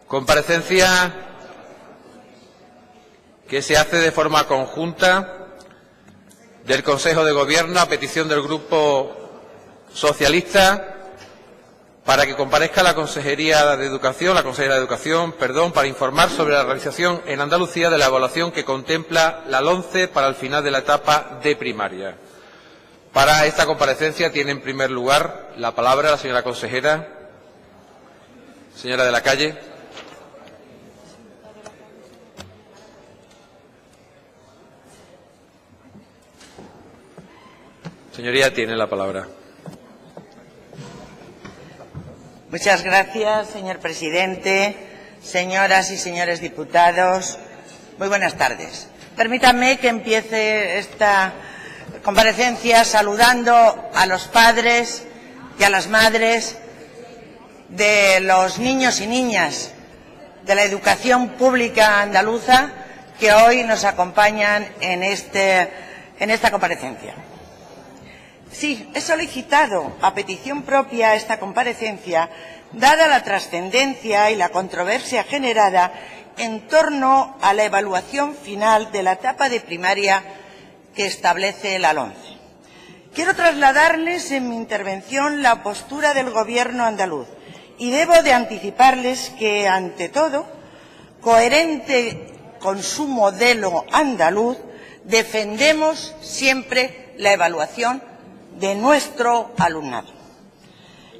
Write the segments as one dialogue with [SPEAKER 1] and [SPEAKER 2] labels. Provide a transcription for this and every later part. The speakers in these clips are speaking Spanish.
[SPEAKER 1] Comparecencia que se hace de forma conjunta del Consejo de Gobierno a petición del Grupo Socialista para que comparezca la consejera de Educación, para informar sobre la realización en Andalucía de la evaluación que contempla la LOMCE para el final de la etapa de primaria. Para esta comparecencia tiene en primer lugar la palabra la señora consejera, señora de la Calle. Señoría, tiene la palabra.
[SPEAKER 2] Muchas gracias, señor presidente, señoras y señores diputados. Muy buenas tardes. Permítanme que empiece esta comparecencia saludando a los padres y a las madres de los niños y niñas de la educación pública andaluza que hoy nos acompañan en esta comparecencia. Sí, he solicitado a petición propia esta comparecencia, dada la trascendencia y la controversia generada en torno a la evaluación final de la etapa de primaria que establece la LOMCE. Quiero trasladarles en mi intervención la postura del Gobierno andaluz y debo de anticiparles que, ante todo, coherente con su modelo andaluz, defendemos siempre la evaluación de nuestro alumnado.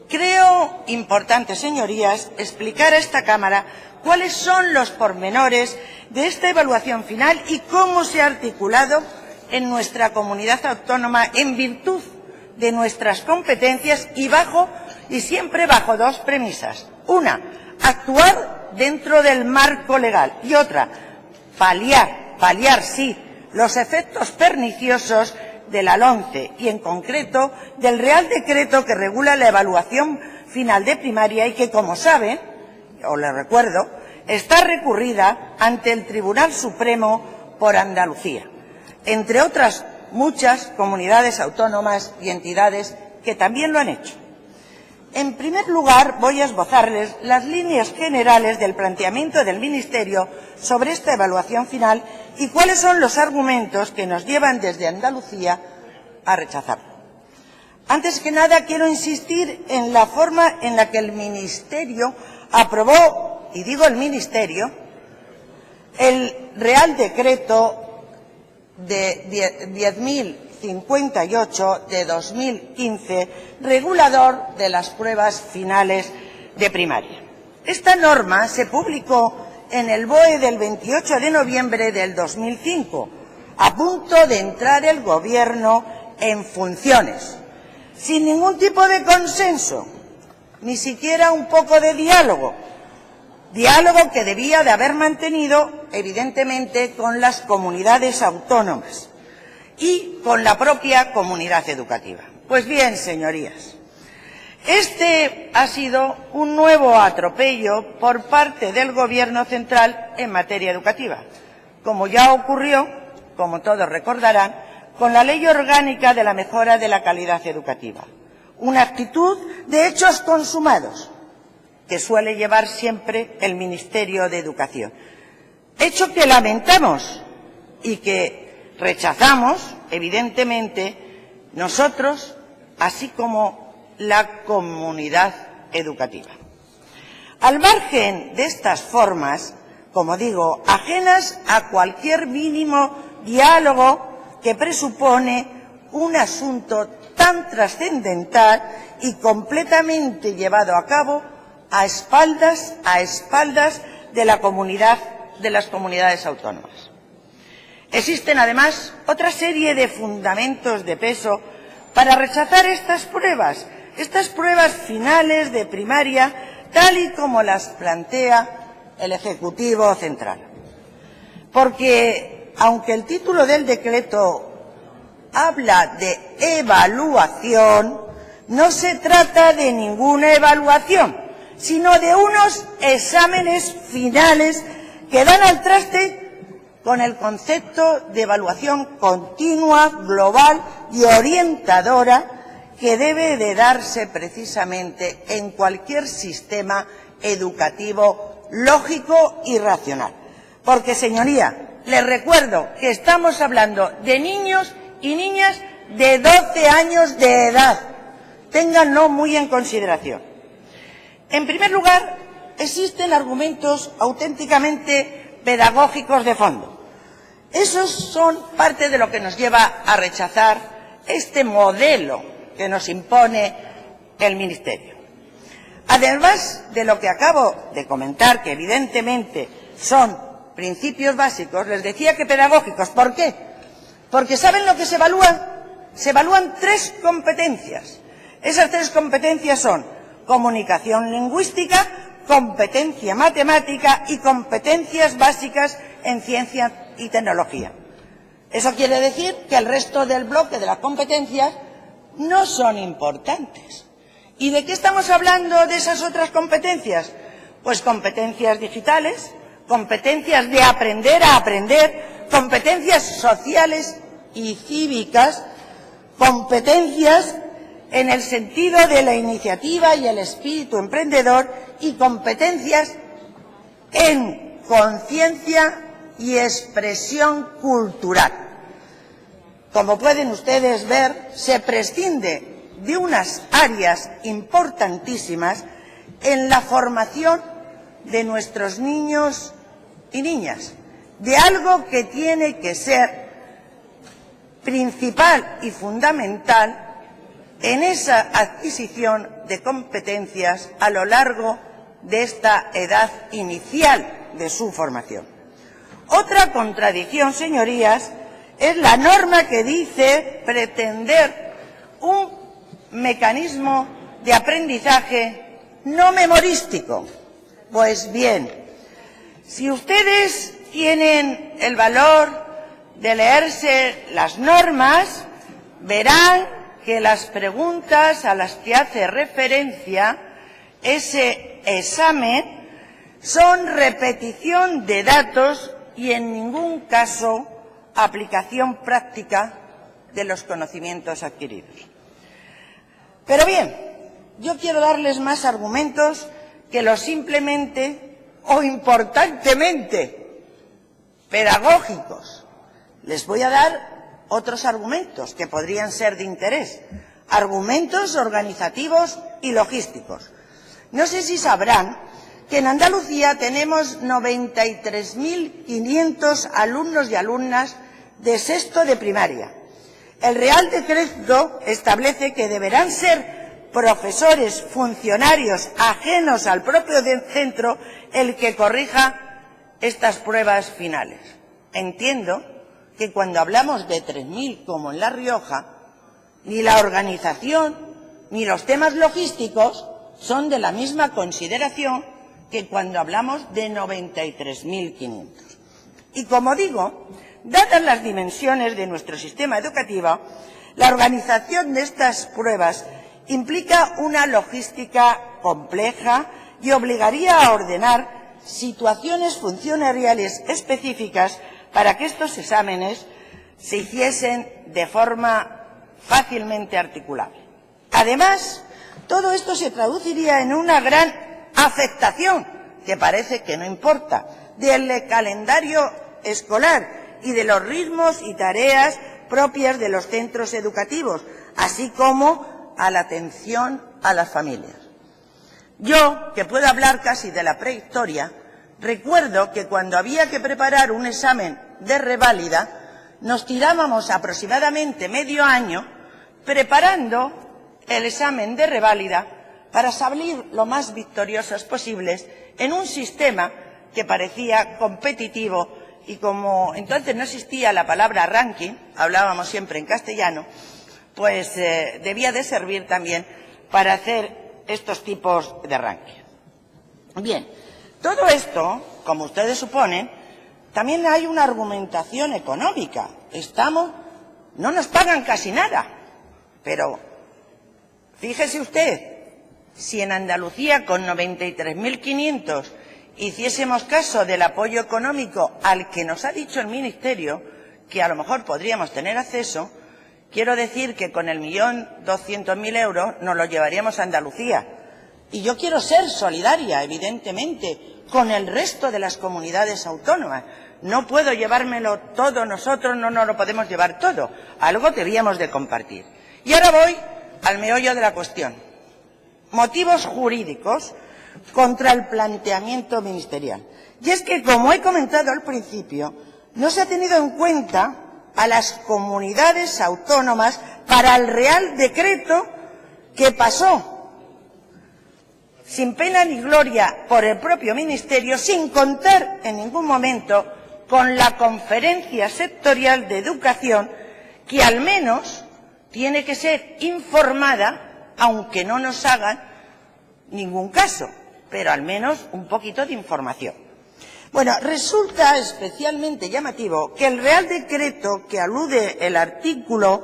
[SPEAKER 2] Creo importante, señorías, explicar a esta Cámara cuáles son los pormenores de esta evaluación final y cómo se ha articulado en nuestra comunidad autónoma en virtud de nuestras competencias y siempre bajo dos premisas. Una, actuar dentro del marco legal y otra, paliar sí, los efectos perniciosos de la LOMCE y, en concreto, del Real Decreto que regula la evaluación final de primaria y que, como saben, os lo recuerdo, está recurrida ante el Tribunal Supremo por Andalucía, entre otras muchas comunidades autónomas y entidades que también lo han hecho. En primer lugar, voy a esbozarles las líneas generales del planteamiento del Ministerio sobre esta evaluación final y cuáles son los argumentos que nos llevan desde Andalucía a rechazarlo. Antes que nada, quiero insistir en la forma en la que el Ministerio aprobó, y digo el Ministerio, el Real Decreto de 10.058 de 2015, regulador de las pruebas finales de primaria. Esta norma se publicó en el BOE del 28 de noviembre del 2005, a punto de entrar el Gobierno en funciones, sin ningún tipo de consenso, ni siquiera un poco de diálogo que debía de haber mantenido, evidentemente, con las comunidades autónomas y con la propia comunidad educativa. Pues bien, señorías, este ha sido un nuevo atropello por parte del Gobierno central en materia educativa, como ya ocurrió, como todos recordarán, con la Ley Orgánica de la Mejora de la Calidad Educativa. Una actitud de hechos consumados que suele llevar siempre el Ministerio de Educación. Hecho que lamentamos y que rechazamos, evidentemente, nosotros, así como la comunidad educativa. Al margen de estas formas, como digo, ajenas a cualquier mínimo diálogo que presupone un asunto tan trascendental y completamente llevado a cabo a espaldas de las comunidades autónomas. Existen, además, otra serie de fundamentos de peso para rechazar estas pruebas finales de primaria, tal y como las plantea el Ejecutivo Central. Porque, aunque el título del decreto habla de evaluación, no se trata de ninguna evaluación, sino de unos exámenes finales que dan al traste con el concepto de evaluación continua, global y orientadora que debe de darse precisamente en cualquier sistema educativo lógico y racional. Porque, señoría, les recuerdo que estamos hablando de niños y niñas de 12 años de edad. Ténganlo muy en consideración. En primer lugar, existen argumentos auténticamente pedagógicos de fondo. Esos son parte de lo que nos lleva a rechazar este modelo que nos impone el Ministerio. Además de lo que acabo de comentar, que evidentemente son principios básicos, les decía que pedagógicos. ¿Por qué? Porque ¿saben lo que se evalúan? Se evalúan 3 competencias. Esas 3 competencias son comunicación lingüística, competencia matemática y competencias básicas en ciencia y tecnología. Eso quiere decir que el resto del bloque de las competencias no son importantes. ¿Y de qué estamos hablando de esas otras competencias? Pues competencias digitales, competencias de aprender a aprender, competencias sociales y cívicas, competencias en el sentido de la iniciativa y el espíritu emprendedor y competencias en conciencia y expresión cultural. Como pueden ustedes ver, se prescinde de unas áreas importantísimas en la formación de nuestros niños y niñas, de algo que tiene que ser principal y fundamental en esa adquisición de competencias a lo largo de esta edad inicial de su formación. Otra contradicción, señorías, es la norma que dice pretender un mecanismo de aprendizaje no memorístico. Pues bien, si ustedes tienen el valor de leerse las normas, verán que las preguntas a las que hace referencia ese examen son repetición de datos y en ningún caso aplicación práctica de los conocimientos adquiridos. Pero bien, yo quiero darles más argumentos que los simplemente o importantemente pedagógicos. Les voy a dar otros argumentos que podrían ser de interés, argumentos organizativos y logísticos. No sé si sabrán que en Andalucía tenemos 93.500 alumnos y alumnas de sexto de primaria. El Real Decreto establece que deberán ser profesores, funcionarios ajenos al propio centro el que corrija estas pruebas finales. Entiendo que cuando hablamos de 3.000 como en La Rioja, ni la organización ni los temas logísticos son de la misma consideración que cuando hablamos de 93.500. Y como digo, dadas las dimensiones de nuestro sistema educativo, la organización de estas pruebas implica una logística compleja y obligaría a ordenar situaciones funcionariales específicas para que estos exámenes se hiciesen de forma fácilmente articulable. Además, todo esto se traduciría en una gran afectación, que parece que no importa, del calendario escolar y de los ritmos y tareas propias de los centros educativos, así como a la atención a las familias. Yo, que puedo hablar casi de la prehistoria, recuerdo que cuando había que preparar un examen de reválida, nos tirábamos aproximadamente medio año preparando el examen de reválida para salir lo más victoriosos posibles en un sistema que parecía competitivo y como entonces no existía la palabra ranking, hablábamos siempre en castellano, pues debía de servir también para hacer estos tipos de ranking. Bien, todo esto, como ustedes suponen, también hay una argumentación económica. No nos pagan casi nada, pero fíjese usted, si en Andalucía con 93.500 hiciésemos caso del apoyo económico al que nos ha dicho el Ministerio, que a lo mejor podríamos tener acceso, quiero decir que con el 1.200.000 euros nos lo llevaríamos a Andalucía. Y yo quiero ser solidaria, evidentemente, con el resto de las comunidades autónomas. No puedo llevármelo todo nosotros, no nos lo podemos llevar todo. Algo debíamos de compartir. Y ahora voy al meollo de la cuestión. Motivos jurídicos contra el planteamiento ministerial. Y es que, como he comentado al principio, no se ha tenido en cuenta a las comunidades autónomas para el Real Decreto que pasó sin pena ni gloria por el propio Ministerio, sin contar en ningún momento con la Conferencia Sectorial de Educación, que al menos tiene que ser informada, aunque no nos hagan ningún caso, pero al menos un poquito de información. Bueno, resulta especialmente llamativo que el Real Decreto que alude el artículo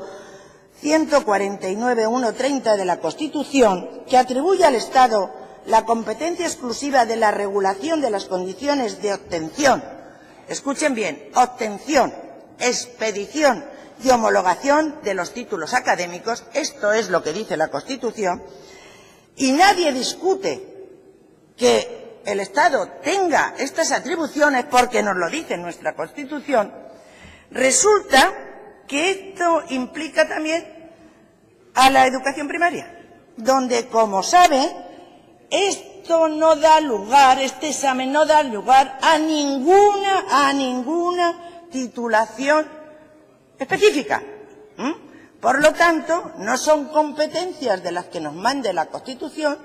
[SPEAKER 2] 149.1.30 de la Constitución, que atribuye al Estado la competencia exclusiva de la regulación de las condiciones de obtención, escuchen bien, obtención, expedición y homologación de los títulos académicos, esto es lo que dice la Constitución, y nadie discute que el Estado tenga estas atribuciones porque nos lo dice nuestra Constitución. Resulta que esto implica también a la educación primaria, donde, como saben, esto no da lugar, este examen no da lugar a ninguna titulación específica. Por lo tanto, no son competencias de las que nos mande la Constitución,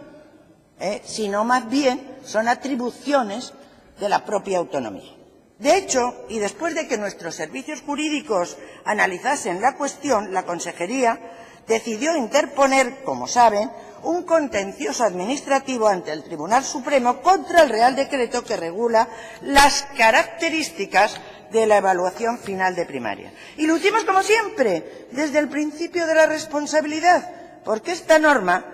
[SPEAKER 2] sino más bien son atribuciones de la propia autonomía. De hecho, y después de que nuestros servicios jurídicos analizasen la cuestión, la Consejería decidió interponer, como saben, un contencioso administrativo ante el Tribunal Supremo contra el Real Decreto que regula las características de la evaluación final de primaria. Y lo hicimos, como siempre, desde el principio de la responsabilidad, porque esta norma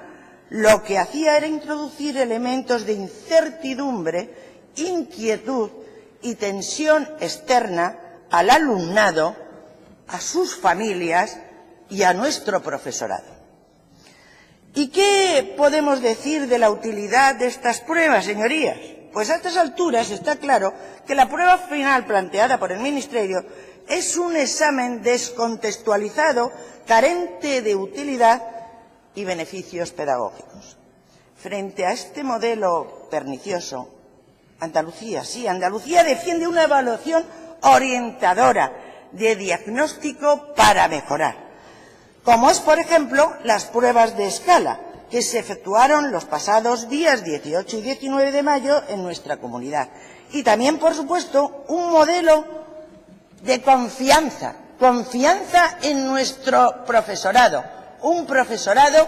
[SPEAKER 2] lo que hacía era introducir elementos de incertidumbre, inquietud y tensión externa al alumnado, a sus familias y a nuestro profesorado. ¿Y qué podemos decir de la utilidad de estas pruebas, señorías? Pues a estas alturas está claro que la prueba final planteada por el Ministerio es un examen descontextualizado, carente de utilidad y beneficios pedagógicos. Frente a este modelo pernicioso, Andalucía defiende una evaluación orientadora de diagnóstico para mejorar, como es, por ejemplo, las pruebas de escala, que se efectuaron los pasados días 18 y 19 de mayo en nuestra comunidad. Y también, por supuesto, un modelo de confianza en nuestro profesorado, un profesorado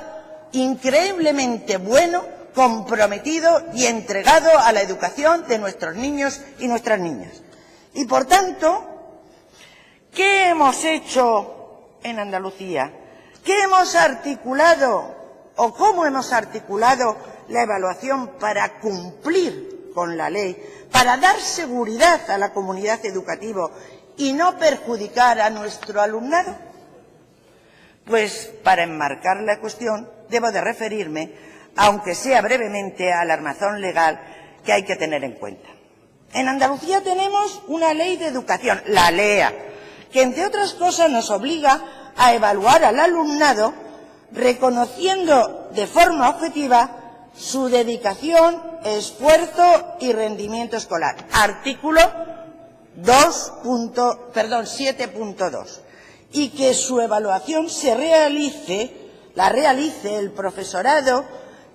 [SPEAKER 2] increíblemente bueno, comprometido y entregado a la educación de nuestros niños y nuestras niñas. Y, por tanto, ¿qué hemos hecho en Andalucía? ¿Qué hemos articulado o cómo hemos articulado la evaluación para cumplir con la ley, para dar seguridad a la comunidad educativa y no perjudicar a nuestro alumnado? Pues para enmarcar la cuestión debo de referirme, aunque sea brevemente, al armazón legal que hay que tener en cuenta. En Andalucía tenemos una ley de educación, la LEA, que entre otras cosas nos obliga a evaluar al alumnado reconociendo de forma objetiva su dedicación, esfuerzo y rendimiento escolar. Artículo 7.2. Y que su evaluación la realice el profesorado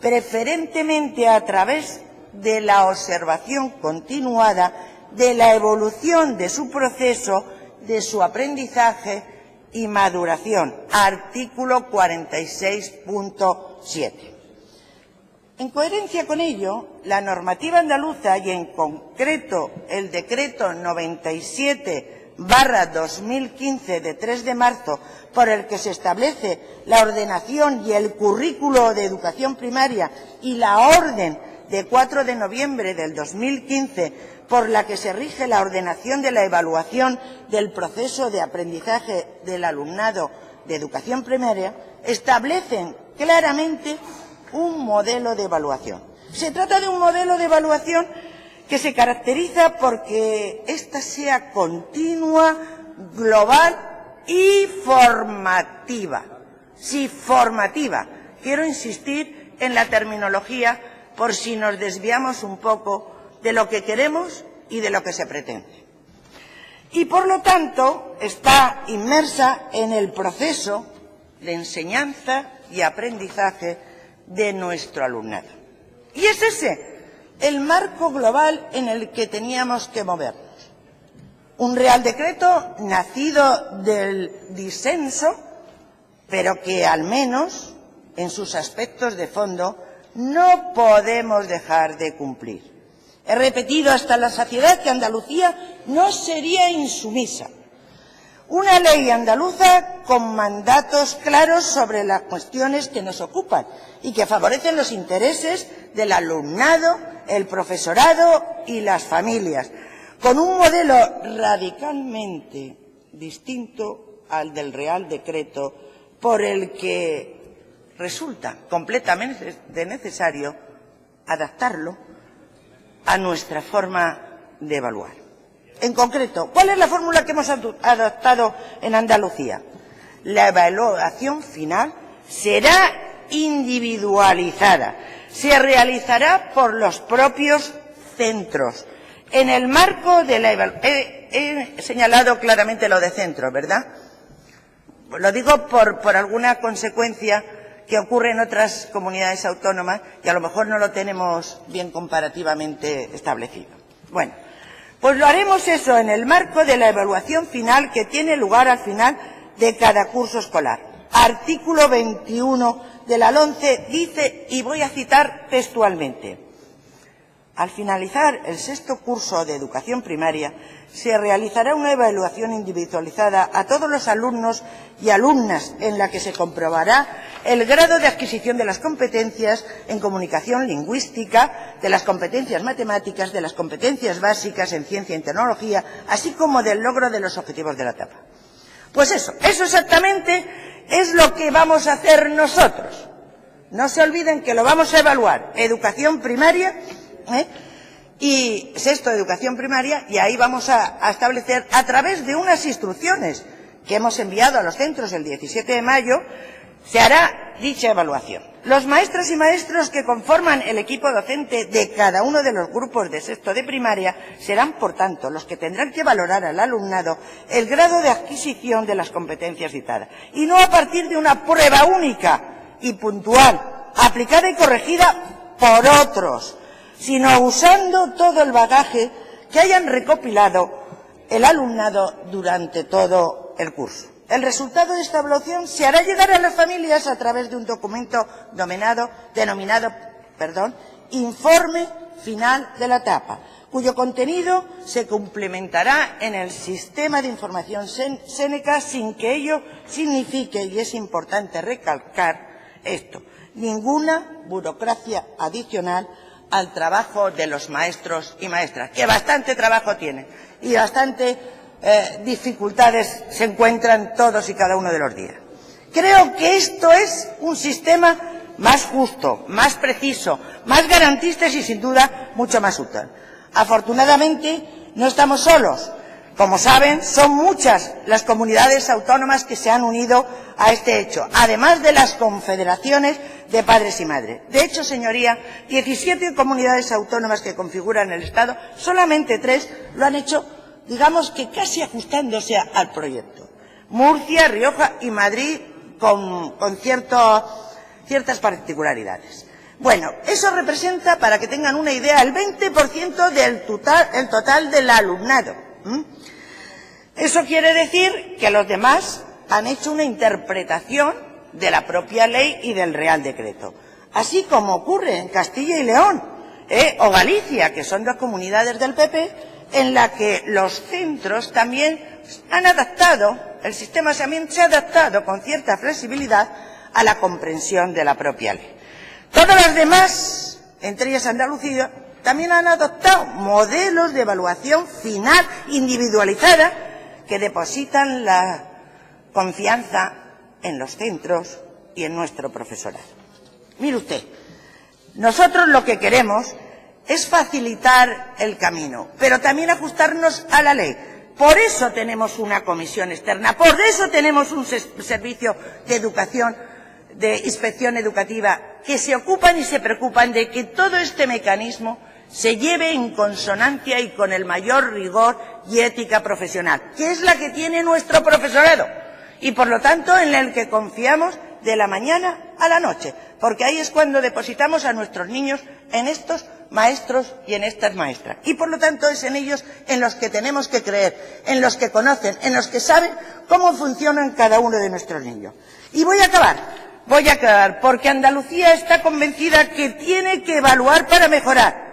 [SPEAKER 2] preferentemente a través de la observación continuada de la evolución de su proceso, de su aprendizaje y maduración. Artículo 46.7. En coherencia con ello, la normativa andaluza y en concreto el decreto 97/2015 de 3 de marzo por el que se establece la ordenación y el currículo de educación primaria y la orden de 4 de noviembre del 2015 por la que se rige la ordenación de la evaluación del proceso de aprendizaje del alumnado de educación primaria, establecen claramente un modelo de evaluación. Se trata de un modelo de evaluación que se caracteriza porque ésta sea continua, global y formativa. Sí, formativa. Quiero insistir en la terminología por si nos desviamos un poco de lo que queremos y de lo que se pretende. Y por lo tanto está inmersa en el proceso de enseñanza y aprendizaje de nuestro alumnado. Y es ese el marco global en el que teníamos que movernos. Un Real Decreto nacido del disenso, pero que al menos en sus aspectos de fondo no podemos dejar de cumplir. He repetido hasta la saciedad que Andalucía no sería insumisa. Una ley andaluza con mandatos claros sobre las cuestiones que nos ocupan y que favorecen los intereses del alumnado, el profesorado y las familias, con un modelo radicalmente distinto al del Real Decreto, por el que resulta completamente necesario adaptarlo a nuestra forma de evaluar. En concreto, ¿cuál es la fórmula que hemos adoptado en Andalucía? La evaluación final será individualizada, se realizará por los propios centros, en el marco de la evaluación. He señalado claramente lo de centro, ¿verdad? Lo digo por alguna consecuencia que ocurre en otras comunidades autónomas y a lo mejor no lo tenemos bien comparativamente establecido. Bueno, pues lo haremos eso en el marco de la evaluación final que tiene lugar al final de cada curso escolar. Artículo 21 de la LOMCE dice, y voy a citar textualmente: al finalizar el sexto curso de educación primaria, se realizará una evaluación individualizada a todos los alumnos y alumnas en la que se comprobará el grado de adquisición de las competencias en comunicación lingüística, de las competencias matemáticas, de las competencias básicas en ciencia y tecnología, así como del logro de los objetivos de la etapa. Pues eso exactamente es lo que vamos a hacer nosotros. No se olviden que lo vamos a evaluar educación primaria, y sexto de educación primaria, y ahí vamos a establecer, a través de unas instrucciones que hemos enviado a los centros el 17 de mayo, se hará dicha evaluación. Los maestros y maestros que conforman el equipo docente de cada uno de los grupos de sexto de primaria serán, por tanto, los que tendrán que valorar al alumnado el grado de adquisición de las competencias citadas, y no a partir de una prueba única y puntual, aplicada y corregida por otros, sino usando todo el bagaje que hayan recopilado el alumnado durante todo el curso. El resultado de esta evaluación se hará llegar a las familias a través de un documento denominado informe final de la etapa, cuyo contenido se complementará en el sistema de información Séneca, sin que ello signifique, y es importante recalcar esto, ninguna burocracia adicional al trabajo de los maestros y maestras, que bastante trabajo tienen y bastante dificultades se encuentran todos y cada uno de los días. Creo que esto es un sistema más justo, más preciso, más garantista y sin duda mucho más útil. Afortunadamente no estamos solos. Como saben, son muchas las comunidades autónomas que se han unido a este hecho, además de las confederaciones de padres y madres. De hecho, señoría, 17 comunidades autónomas que configuran el Estado, solamente 3 lo han hecho, digamos que casi ajustándose al proyecto. Murcia, Rioja y Madrid con ciertas particularidades. Bueno, eso representa, para que tengan una idea, el 20% del total del alumnado. Eso quiere decir que los demás han hecho una interpretación de la propia ley y del Real Decreto. Así como ocurre en Castilla y León o Galicia, que son 2 comunidades del PP, en la que los centros también han adaptado, el sistema también se ha adaptado con cierta flexibilidad a la comprensión de la propia ley. Todas las demás, entre ellas Andalucía, también han adoptado modelos de evaluación final individualizada que depositan la confianza en los centros y en nuestro profesorado. Mire usted, nosotros lo que queremos es facilitar el camino, pero también ajustarnos a la ley. Por eso tenemos una comisión externa, por eso tenemos un servicio de educación, de inspección educativa, que se ocupan y se preocupan de que todo este mecanismo se lleve en consonancia y con el mayor rigor y ética profesional, que es la que tiene nuestro profesorado, y por lo tanto en el que confiamos de la mañana a la noche, porque ahí es cuando depositamos a nuestros niños en estos maestros y en estas maestras. Y por lo tanto es en ellos en los que tenemos que creer, en los que conocen, en los que saben cómo funcionan cada uno de nuestros niños. Y voy a acabar, porque Andalucía está convencida que tiene que evaluar para mejorar.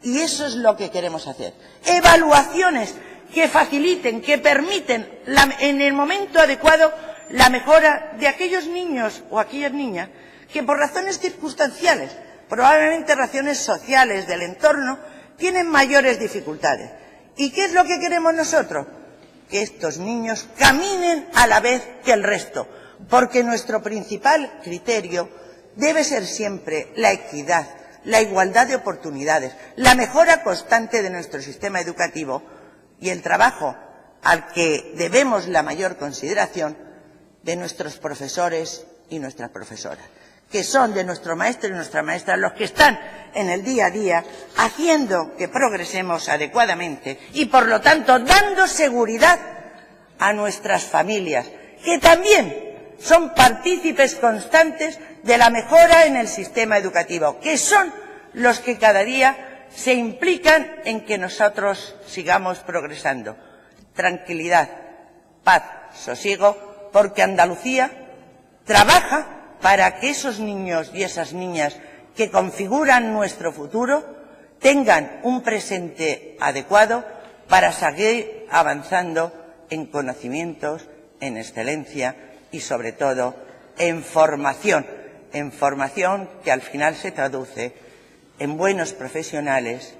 [SPEAKER 2] Y eso es lo que queremos hacer. Evaluaciones que faciliten, que permiten en el momento adecuado la mejora de aquellos niños o aquellas niñas que por razones circunstanciales, probablemente razones sociales del entorno, tienen mayores dificultades. ¿Y qué es lo que queremos nosotros? Que estos niños caminen a la vez que el resto, porque nuestro principal criterio debe ser siempre la equidad, la igualdad de oportunidades, la mejora constante de nuestro sistema educativo y el trabajo al que debemos la mayor consideración de nuestros profesores y nuestras profesoras, que son de nuestro maestro y nuestra maestra los que están en el día a día haciendo que progresemos adecuadamente y, por lo tanto, dando seguridad a nuestras familias, que también son partícipes constantes de la mejora en el sistema educativo, que son los que cada día se implican en que nosotros sigamos progresando. Tranquilidad, paz, sosiego, porque Andalucía trabaja para que esos niños y esas niñas que configuran nuestro futuro tengan un presente adecuado para seguir avanzando en conocimientos, en excelencia y, sobre todo, en formación que al final se traduce en buenos profesionales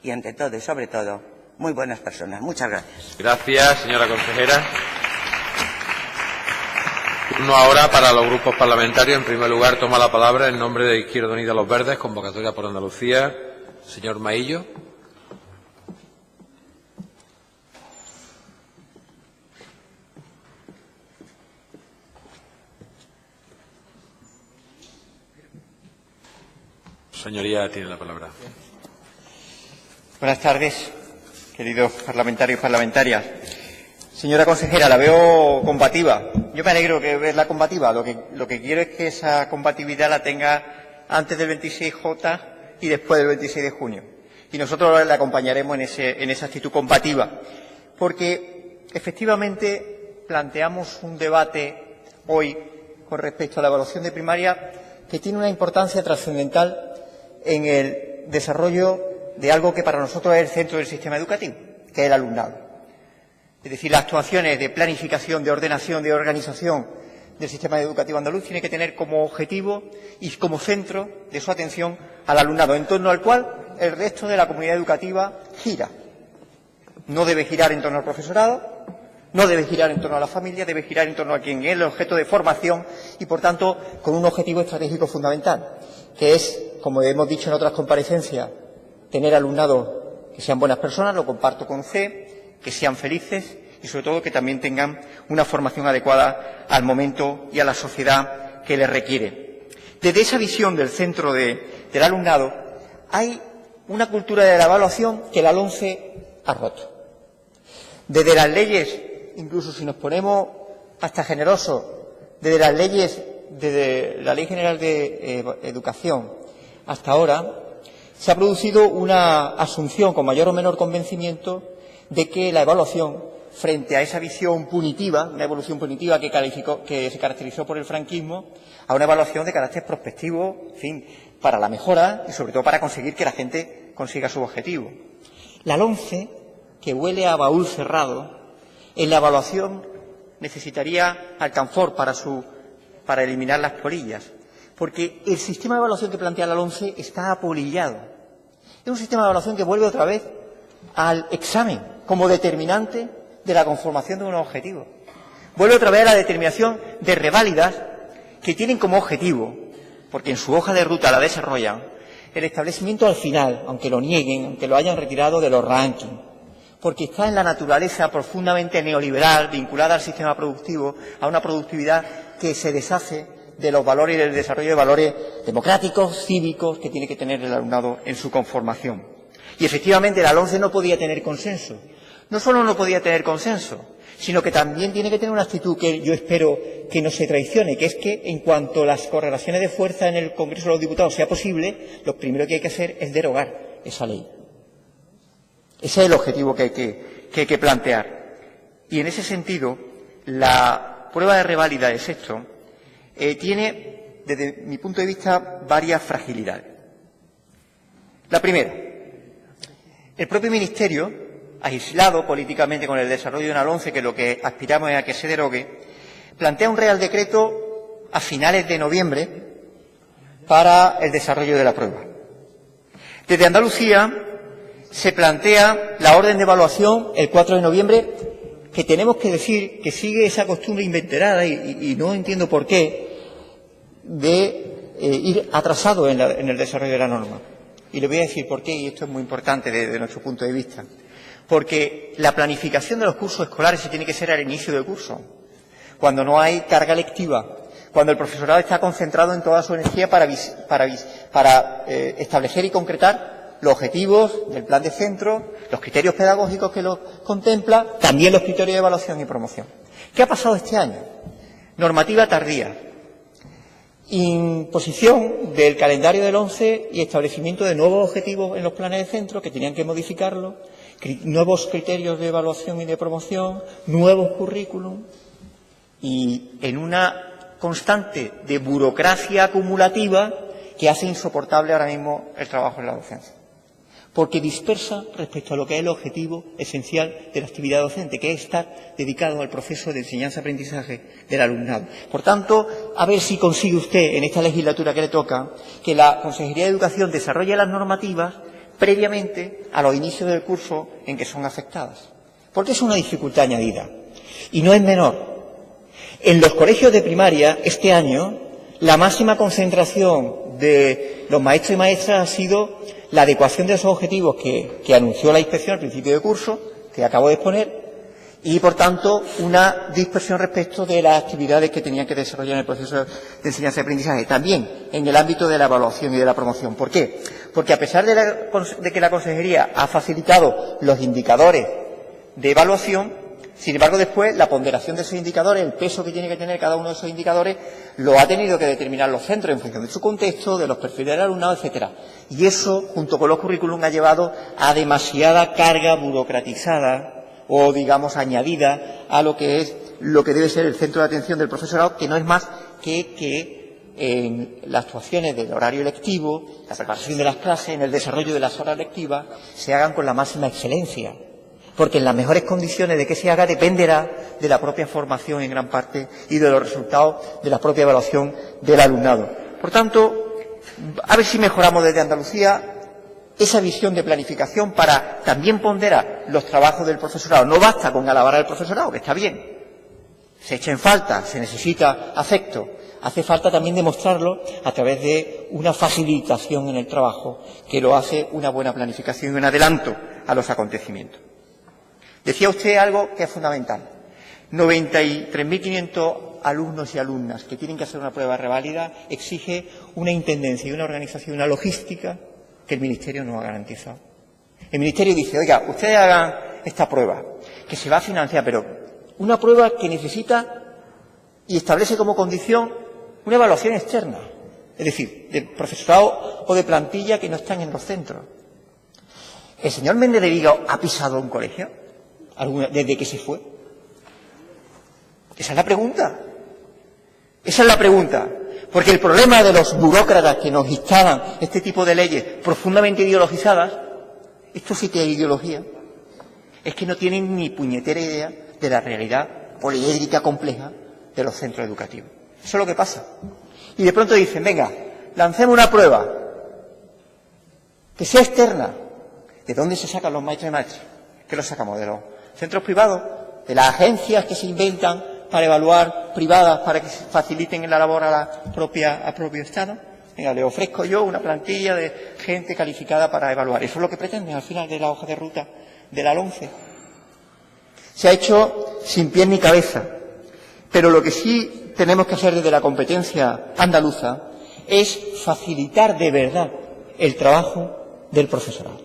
[SPEAKER 2] y, ante todo y sobre todo, muy buenas personas. Muchas gracias.
[SPEAKER 1] Gracias, señora consejera. Turno ahora para los grupos parlamentarios. En primer lugar, toma la palabra en nombre de Izquierda Unida Los Verdes, convocatoria por Andalucía, señor Maillo. Señoría, tiene la palabra.
[SPEAKER 3] Buenas tardes, queridos parlamentarios y parlamentarias. Señora consejera, la veo combativa. Yo me alegro de verla combativa. Lo que quiero es que esa combatividad la tenga antes del 26J y después del 26 de junio. Y nosotros la acompañaremos en esa actitud combativa. Porque, efectivamente, planteamos un debate hoy con respecto a la evaluación de primaria que tiene una importancia trascendental en el desarrollo de algo que para nosotros es el centro del sistema educativo, que es el alumnado. Es decir, las actuaciones de planificación, de ordenación, de organización del sistema educativo andaluz tiene que tener como objetivo y como centro de su atención al alumnado, en torno al cual el resto de la comunidad educativa gira. No debe girar en torno al profesorado, no debe girar en torno a la familia, debe girar en torno a quien es el objeto de formación y, por tanto, con un objetivo estratégico fundamental, que es, como hemos dicho en otras comparecencias, tener alumnado que sean buenas personas, lo comparto con usted, que sean felices y, sobre todo, que también tengan una formación adecuada al momento y a la sociedad que les requiere. Desde esa visión del centro del alumnado hay una cultura de la evaluación que la LOMCE ha roto. Desde las leyes, incluso si nos ponemos hasta generosos, desde las leyes, desde la Ley General de Educación hasta ahora, se ha producido una asunción con mayor o menor convencimiento de que la evaluación, frente a esa visión punitiva, una evolución punitiva que se caracterizó por el franquismo, a una evaluación de carácter prospectivo, en fin, para la mejora y, sobre todo, para conseguir que la gente consiga su objetivo. La LOMCE, que huele a baúl cerrado, en la evaluación necesitaría alcanfor para eliminar las polillas, porque el sistema de evaluación que plantea la LOMCE está apolillado. Es un sistema de evaluación que vuelve otra vez al examen como determinante de la conformación de unos objetivos. Vuelve otra vez a la determinación de reválidas que tienen como objetivo, porque en su hoja de ruta la desarrollan, el establecimiento al final, aunque lo nieguen, aunque lo hayan retirado de los rankings, porque está en la naturaleza profundamente neoliberal, vinculada al sistema productivo, a una productividad que se deshace de los valores y del desarrollo de valores democráticos, cívicos, que tiene que tener el alumnado en su conformación. Y efectivamente la LOMCE no podía tener consenso. No solo no podía tener consenso, sino que también tiene que tener una actitud que yo espero que no se traicione, que es que en cuanto las correlaciones de fuerza en el Congreso de los Diputados sea posible, lo primero que hay que hacer es derogar esa ley. Ese es el objetivo que hay que plantear. Y en ese sentido, la prueba de reválida de sexto tiene, desde mi punto de vista, varias fragilidades. La primera, el propio Ministerio, aislado políticamente con el desarrollo de una LOMCE, que lo que aspiramos es a que se derogue, plantea un Real Decreto a finales de noviembre para el desarrollo de la prueba. Desde Andalucía se plantea la orden de evaluación el 4 de noviembre, que tenemos que decir que sigue esa costumbre inveterada, y no entiendo por qué, de ir atrasado en el desarrollo de la norma. Y le voy a decir por qué, y esto es muy importante desde nuestro punto de vista. Porque la planificación de los cursos escolares se tiene que hacer al inicio del curso, cuando no hay carga lectiva, cuando el profesorado está concentrado en toda su energía para establecer y concretar los objetivos del plan de centro, los criterios pedagógicos que los contempla, también los criterios de evaluación y promoción. ¿Qué ha pasado este año? Normativa tardía, imposición del calendario del 11 y establecimiento de nuevos objetivos en los planes de centro que tenían que modificarlo, nuevos criterios de evaluación y de promoción, nuevos currículum, y en una constante de burocracia acumulativa que hace insoportable ahora mismo el trabajo en la docencia, porque dispersa respecto a lo que es el objetivo esencial de la actividad docente, que es estar dedicado al proceso de enseñanza-aprendizaje del alumnado. Por tanto, a ver si consigue usted, en esta legislatura que le toca, que la Consejería de Educación desarrolle las normativas previamente a los inicios del curso en que son afectadas, porque es una dificultad añadida, y no es menor. En los colegios de primaria, este año, la máxima concentración de los maestros y maestras ha sido la adecuación de esos objetivos que anunció la inspección al principio de curso, que acabo de exponer, y, por tanto, una dispersión respecto de las actividades que tenían que desarrollar en el proceso de enseñanza y aprendizaje, también en el ámbito de la evaluación y de la promoción. ¿Por qué? Porque, a pesar de que la Consejería ha facilitado los indicadores de evaluación, sin embargo, después, la ponderación de esos indicadores, el peso que tiene que tener cada uno de esos indicadores, lo ha tenido que determinar los centros en función de su contexto, de los perfiles del alumnado, etcétera. Y eso, junto con los currículum, ha llevado a demasiada carga burocratizada o, digamos, añadida a lo que debe ser el centro de atención del profesorado, que no es más que en las actuaciones del horario lectivo, la preparación de las clases, en el desarrollo de las horas lectivas, se hagan con la máxima excelencia. Porque en las mejores condiciones de que se haga dependerá de la propia formación en gran parte y de los resultados de la propia evaluación del alumnado. Por tanto, a ver si mejoramos desde Andalucía esa visión de planificación para también ponderar los trabajos del profesorado. No basta con alabar al profesorado, que está bien. Se echa en falta, se necesita afecto. Hace falta también demostrarlo a través de una facilitación en el trabajo, que lo hace una buena planificación y un adelanto a los acontecimientos. Decía usted algo que es fundamental. 93.500 alumnos y alumnas que tienen que hacer una prueba reválida exige una intendencia y una organización, una logística que el Ministerio no ha garantizado. El Ministerio dice, oiga, ustedes hagan esta prueba, que se va a financiar, pero una prueba que necesita y establece como condición una evaluación externa, es decir, de profesorado o de plantilla que no están en los centros. ¿El señor Méndez de Vigo ha pisado un colegio desde que se fue? Esa es la pregunta. Esa es la pregunta. Porque el problema de los burócratas que nos instalan este tipo de leyes profundamente ideologizadas, esto sí que es ideología, es que no tienen ni puñetera idea de la realidad poliédrica compleja de los centros educativos. Eso es lo que pasa. Y de pronto dicen, venga, lancemos una prueba que sea externa. ¿De dónde se sacan los maestros y maestras? ¿Qué los sacamos? ¿De los centros privados? ¿De las agencias que se inventan para evaluar privadas para que faciliten la labor al propio Estado? Venga, le ofrezco yo una plantilla de gente calificada para evaluar. Eso es lo que pretenden al final de la hoja de ruta de la LOMCE. Se ha hecho sin pies ni cabeza, pero lo que sí tenemos que hacer desde la competencia andaluza es facilitar de verdad el trabajo del profesorado.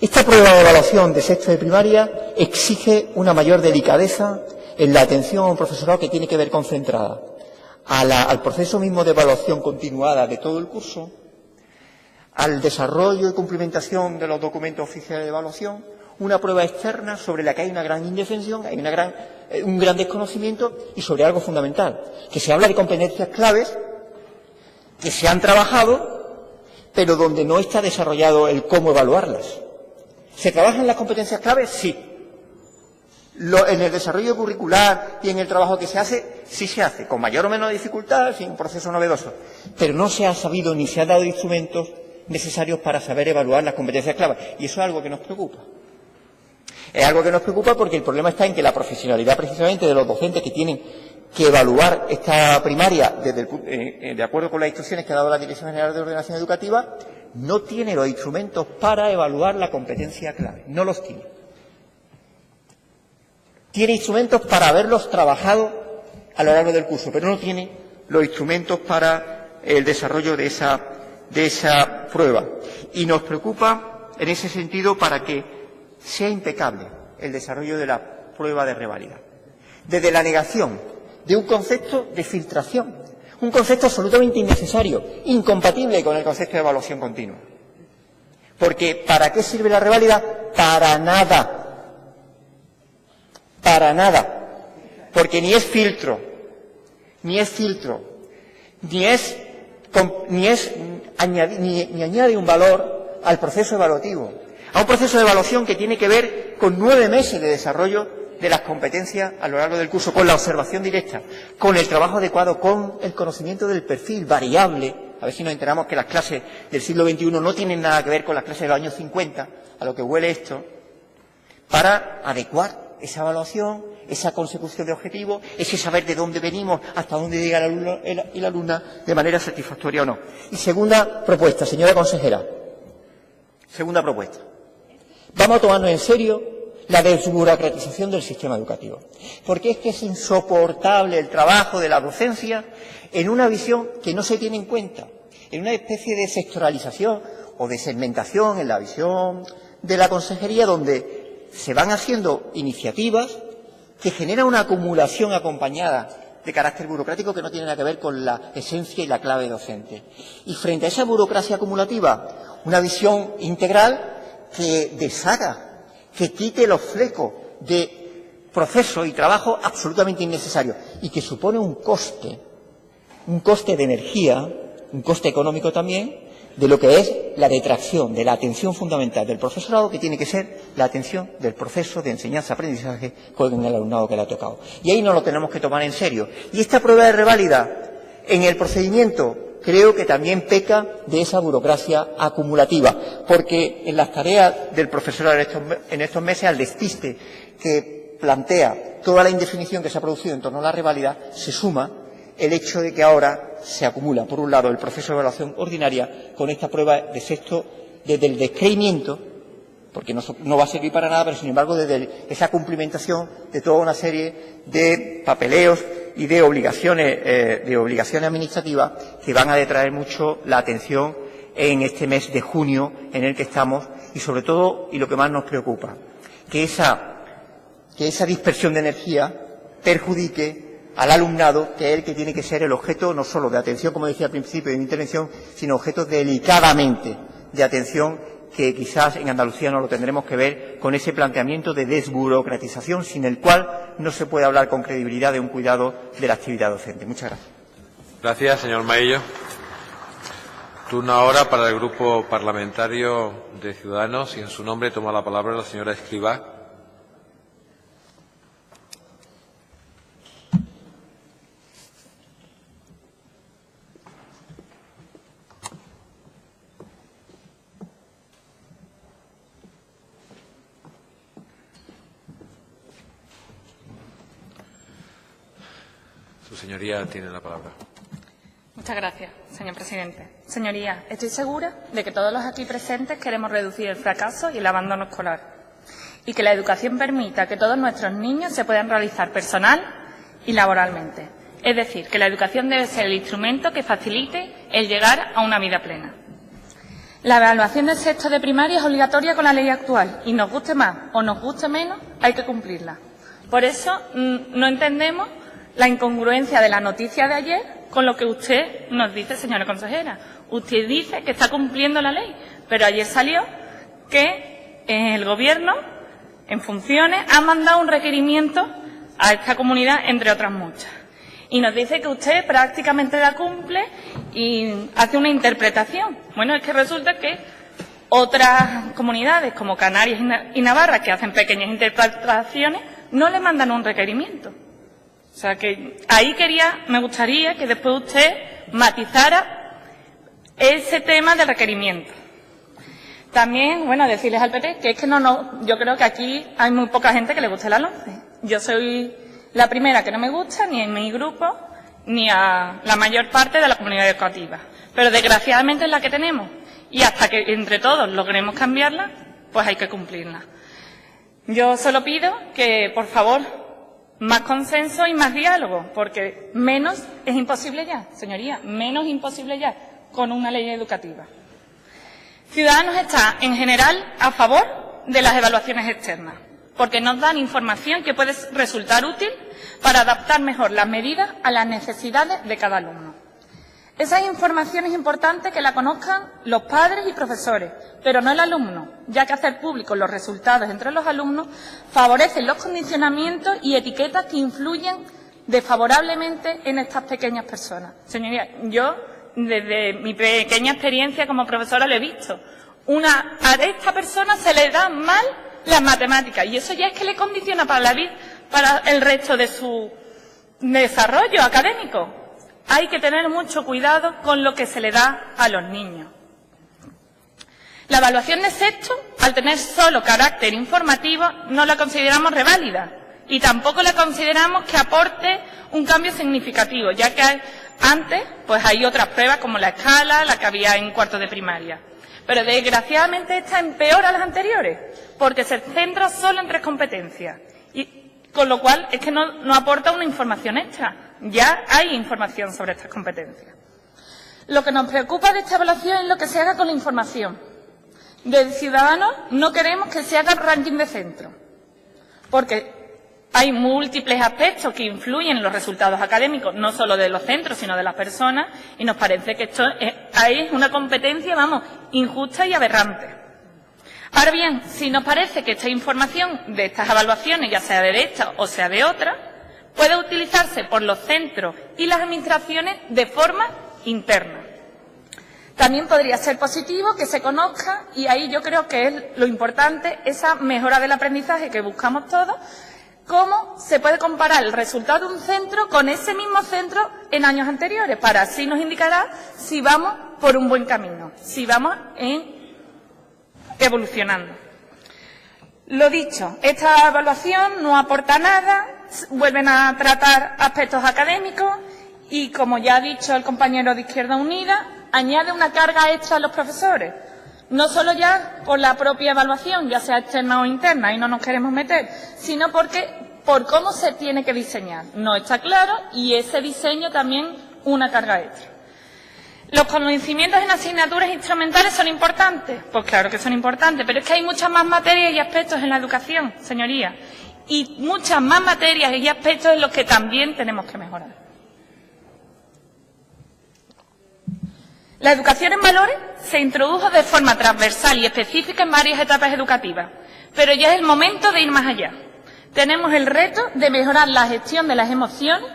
[SPEAKER 3] Esta prueba de evaluación de sexto de primaria exige una mayor delicadeza en la atención a un profesorado que tiene que ver concentrada al proceso mismo de evaluación continuada de todo el curso, al desarrollo y cumplimentación de los documentos oficiales de evaluación, una prueba externa sobre la que hay una gran indefensión, hay un gran desconocimiento y sobre algo fundamental, que se habla de competencias claves que se han trabajado, pero donde no está desarrollado el cómo evaluarlas. ¿Se trabajan las competencias claves? Sí. En el desarrollo curricular y en el trabajo que se hace, sí se hace, con mayor o menor dificultad, sin un proceso novedoso. Pero no se ha sabido ni se han dado instrumentos necesarios para saber evaluar las competencias claves. Y eso es algo que nos preocupa. Es algo que nos preocupa porque el problema está en que la profesionalidad precisamente de los docentes que tienen que evaluar esta primaria de acuerdo con las instrucciones que ha dado la Dirección General de Ordenación Educativa, no tiene los instrumentos para evaluar la competencia clave. No los tiene. Tiene instrumentos para haberlos trabajado a lo largo del curso, pero no tiene los instrumentos para el desarrollo de esa prueba. Y nos preocupa, en ese sentido, para que sea impecable el desarrollo de la prueba de reválida. Desde la negación de un concepto de filtración, un concepto absolutamente innecesario, incompatible con el concepto de evaluación continua. Porque ¿para qué sirve la reválida? Para nada. Para nada, porque ni es filtro, ni añade un valor al proceso evaluativo, a un proceso de evaluación que tiene que ver con 9 meses de desarrollo de las competencias a lo largo del curso, con la observación directa, con el trabajo adecuado, con el conocimiento del perfil variable. A ver si nos enteramos que las clases del siglo XXI no tienen nada que ver con las clases de los años 50, a lo que huele esto, para adecuar esa evaluación, esa consecución de objetivos, ese saber de dónde venimos, hasta dónde llega el alumno y la alumna, de manera satisfactoria o no. Y segunda propuesta, señora consejera. Segunda propuesta. Vamos a tomarnos en serio la desburocratización del sistema educativo. Porque es que es insoportable el trabajo de la docencia en una visión que no se tiene en cuenta, en una especie de sectoralización o de segmentación en la visión de la consejería, donde se van haciendo iniciativas que generan una acumulación acompañada de carácter burocrático que no tiene nada que ver con la esencia y la clave docente. Y frente a esa burocracia acumulativa, una visión integral que deshaga, que quite los flecos de proceso y trabajo absolutamente innecesarios y que supone un coste de energía, un coste económico también, de lo que es la detracción de la atención fundamental del profesorado, que tiene que ser la atención del proceso de enseñanza-aprendizaje con el alumnado que le ha tocado. Y ahí no lo tenemos que tomar en serio. Y esta prueba de reválida en el procedimiento creo que también peca de esa burocracia acumulativa, porque en las tareas del profesorado en estos meses, al despiste que plantea toda la indefinición que se ha producido en torno a la reválida, se suma el hecho de que ahora se acumula, por un lado, el proceso de evaluación ordinaria con esta prueba de sexto desde el descreimiento, porque no va a servir para nada, pero sin embargo desde esa cumplimentación de toda una serie de papeleos y de obligaciones administrativas que van a detraer mucho la atención en este mes de junio en el que estamos y sobre todo, y lo que más nos preocupa, que esa dispersión de energía perjudique al alumnado, que es el que tiene que ser el objeto no solo de atención, como decía al principio de mi intervención, sino objeto delicadamente de atención, que quizás en Andalucía no lo tendremos que ver con ese planteamiento de desburocratización, sin el cual no se puede hablar con credibilidad de un cuidado de la actividad docente. Muchas gracias.
[SPEAKER 1] Gracias, señor Maillo. Turno ahora para el Grupo Parlamentario de Ciudadanos y en su nombre toma la palabra la señora Escrivá. Su señoría tiene la palabra.
[SPEAKER 4] Muchas gracias, señor presidente. Señorías, estoy segura de que todos los aquí presentes queremos reducir el fracaso y el abandono escolar y que la educación permita que todos nuestros niños se puedan realizar personal y laboralmente. Es decir, que la educación debe ser el instrumento que facilite el llegar a una vida plena. La evaluación del sexto de primaria es obligatoria con la ley actual y nos guste más o nos guste menos, hay que cumplirla. Por eso no entendemos la incongruencia de la noticia de ayer con lo que usted nos dice, señora consejera. Usted dice que está cumpliendo la ley, pero ayer salió que el Gobierno, en funciones, ha mandado un requerimiento a esta comunidad, entre otras muchas. Y nos dice que usted prácticamente la cumple y hace una interpretación. Bueno, es que resulta que otras comunidades, como Canarias y Navarra, que hacen pequeñas interpretaciones, no le mandan un requerimiento. O sea que ahí me gustaría que después usted matizara ese tema del requerimiento. También, bueno, decirles al PP que es que yo creo que aquí hay muy poca gente que le guste la LOMCE. Yo soy la primera que no me gusta, ni en mi grupo, ni a la mayor parte de la comunidad educativa. Pero desgraciadamente es la que tenemos. Y hasta que entre todos logremos cambiarla, pues hay que cumplirla. Yo solo pido que, por favor, más consenso y más diálogo, porque menos es imposible ya, señoría, menos imposible ya con una ley educativa. Ciudadanos está, en general, a favor de las evaluaciones externas, porque nos dan información que puede resultar útil para adaptar mejor las medidas a las necesidades de cada alumno. Esa información es importante que la conozcan los padres y profesores, pero no el alumno, ya que hacer públicos los resultados entre los alumnos favorece los condicionamientos y etiquetas que influyen desfavorablemente en estas pequeñas personas. Señoría, yo desde mi pequeña experiencia como profesora lo he visto. A esta persona se le da mal las matemáticas y eso ya es que le condiciona para la vida, para el resto de su desarrollo académico. Hay que tener mucho cuidado con lo que se le da a los niños. La evaluación de sexto, al tener solo carácter informativo, no la consideramos reválida y tampoco la consideramos que aporte un cambio significativo, ya que antes pues hay otras pruebas como la escala, la que había en cuarto de primaria. Pero desgraciadamente esta empeora a las anteriores, porque se centra solo en 3 competencias, y con lo cual es que no aporta una información extra. Ya hay información sobre estas competencias. Lo que nos preocupa de esta evaluación es lo que se haga con la información. Desde Ciudadanos no queremos que se haga ranking de centro, porque hay múltiples aspectos que influyen en los resultados académicos, no solo de los centros, sino de las personas, y nos parece que esto es una competencia, injusta y aberrante. Ahora bien, si nos parece que esta información de estas evaluaciones, ya sea de esta o sea de otra, puede utilizarse por los centros y las administraciones de forma interna. También podría ser positivo que se conozca, y ahí yo creo que es lo importante, esa mejora del aprendizaje que buscamos todos, cómo se puede comparar el resultado de un centro con ese mismo centro en años anteriores, para así nos indicará si vamos por un buen camino, si vamos evolucionando. Lo dicho, esta evaluación no aporta nada, vuelven a tratar aspectos académicos y, como ya ha dicho el compañero de Izquierda Unida, añade una carga extra a los profesores. No solo ya por la propia evaluación, ya sea externa o interna, y no nos queremos meter, sino por cómo se tiene que diseñar. No está claro y ese diseño también una carga extra. ¿Los conocimientos en asignaturas instrumentales son importantes? Pues claro que son importantes, pero es que hay muchas más materias y aspectos en la educación, señorías, y muchas más materias y aspectos en los que también tenemos que mejorar. La educación en valores se introdujo de forma transversal y específica en varias etapas educativas, pero ya es el momento de ir más allá. Tenemos el reto de mejorar la gestión de las emociones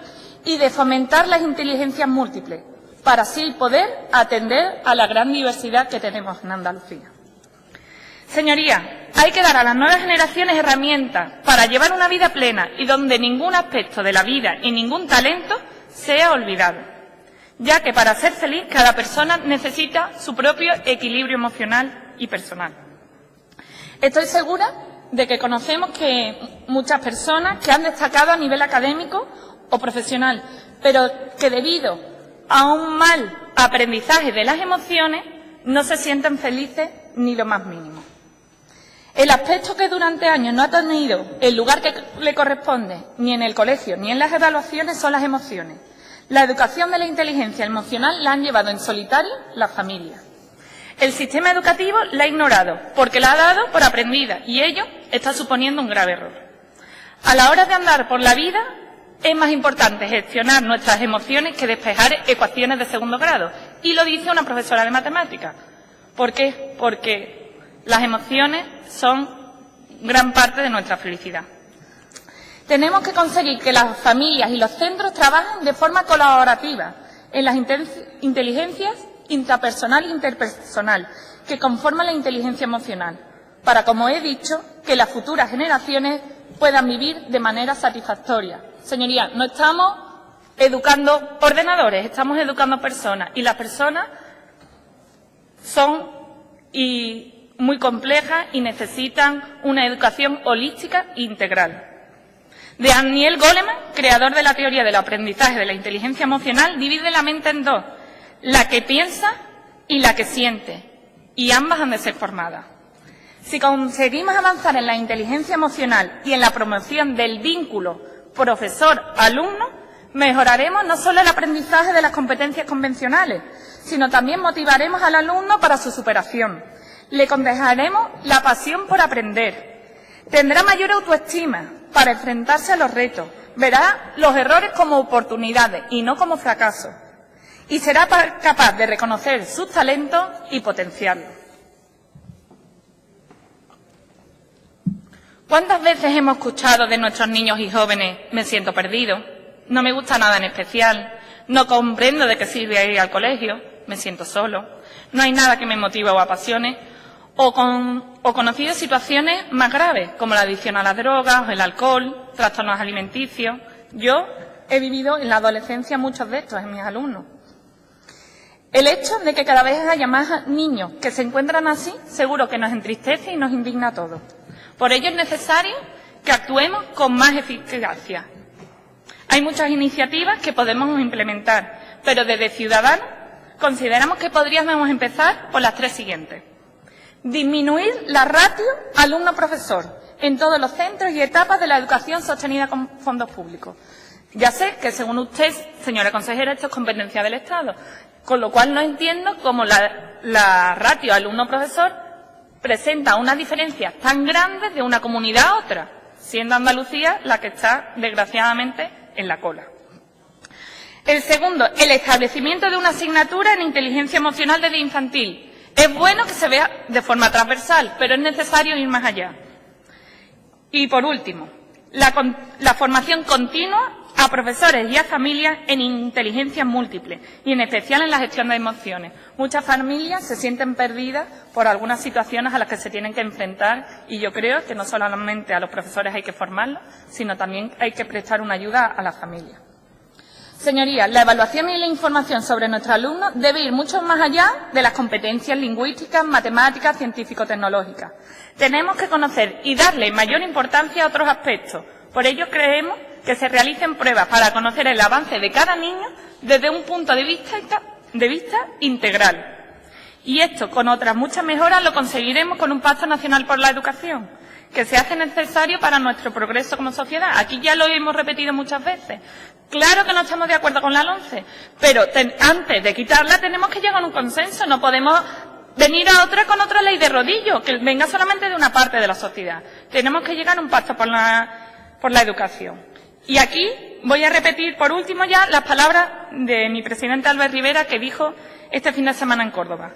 [SPEAKER 4] y de fomentar las inteligencias múltiples, para así poder atender a la gran diversidad que tenemos en Andalucía. Señorías, hay que dar a las nuevas generaciones herramientas para llevar una vida plena y donde ningún aspecto de la vida y ningún talento sea olvidado, ya que para ser feliz cada persona necesita su propio equilibrio emocional y personal. Estoy segura de que conocemos que muchas personas que han destacado a nivel académico o profesional, pero que debido a un mal aprendizaje de las emociones, no se sienten felices ni lo más mínimo. El aspecto que durante años no ha tenido el lugar que le corresponde, ni en el colegio ni en las evaluaciones, son las emociones. La educación de la inteligencia emocional la han llevado en solitario las familias. El sistema educativo la ha ignorado porque la ha dado por aprendida y ello está suponiendo un grave error. A la hora de andar por la vida es más importante gestionar nuestras emociones que despejar ecuaciones de segundo grado. Y lo dice una profesora de matemáticas. ¿Por qué? Porque las emociones son gran parte de nuestra felicidad. Tenemos que conseguir que las familias y los centros trabajen de forma colaborativa en las inteligencias intrapersonal e interpersonal que conforman la inteligencia emocional, para, como he dicho, que las futuras generaciones puedan vivir de manera satisfactoria. Señorías, no estamos educando ordenadores, estamos educando personas, y las personas son muy complejas y necesitan una educación holística e integral. Daniel Goleman, creador de la teoría del aprendizaje de la inteligencia emocional, divide la mente en dos: la que piensa y la que siente, y ambas han de ser formadas. Si conseguimos avanzar en la inteligencia emocional y en la promoción del vínculo profesor-alumno, mejoraremos no solo el aprendizaje de las competencias convencionales, sino también motivaremos al alumno para su superación. Le contagiaremos la pasión por aprender. Tendrá mayor autoestima para enfrentarse a los retos. Verá los errores como oportunidades y no como fracasos. Y será capaz de reconocer sus talentos y potenciarlos. ¿Cuántas veces hemos escuchado de nuestros niños y jóvenes: me siento perdido, no me gusta nada en especial, no comprendo de qué sirve ir al colegio, me siento solo, no hay nada que me motive o apasione? O conocido situaciones más graves, como la adicción a las drogas o el alcohol, trastornos alimenticios. Yo he vivido en la adolescencia muchos de estos en mis alumnos. El hecho de que cada vez haya más niños que se encuentran así, seguro que nos entristece y nos indigna a todos. Por ello es necesario que actuemos con más eficacia. Hay muchas iniciativas que podemos implementar, pero desde Ciudadanos consideramos que podríamos empezar por las tres siguientes. Disminuir la ratio alumno-profesor en todos los centros y etapas de la educación sostenida con fondos públicos. Ya sé que, según usted, señora consejera, esto es competencia del Estado, con lo cual no entiendo cómo la ratio alumno-profesor presenta unas diferencias tan grandes de una comunidad a otra, siendo Andalucía la que está, desgraciadamente, en la cola. El segundo, el establecimiento de una asignatura en inteligencia emocional desde infantil. Es bueno que se vea de forma transversal, pero es necesario ir más allá. Y, por último, la formación continua a profesores y a familias en inteligencias múltiples y, en especial, en la gestión de emociones. Muchas familias se sienten perdidas por algunas situaciones a las que se tienen que enfrentar, y yo creo que no solamente a los profesores hay que formarlos, sino también hay que prestar una ayuda a las familias. Señorías, la evaluación y la información sobre nuestros alumnos debe ir mucho más allá de las competencias lingüísticas, matemáticas, científico-tecnológicas. Tenemos que conocer y darle mayor importancia a otros aspectos. Por ello, creemos que se realicen pruebas para conocer el avance de cada niño desde un punto de vista integral. Y esto, con otras muchas mejoras, lo conseguiremos con un Pacto Nacional por la Educación, que se hace necesario para nuestro progreso como sociedad. Aquí ya lo hemos repetido muchas veces. Claro que no estamos de acuerdo con la LOMCE, pero antes de quitarla tenemos que llegar a un consenso. No podemos venir a otra con otra ley de rodillo, que venga solamente de una parte de la sociedad. Tenemos que llegar a un pacto por la educación. Y aquí voy a repetir, por último ya, las palabras de mi presidente Albert Rivera, que dijo este fin de semana en Córdoba.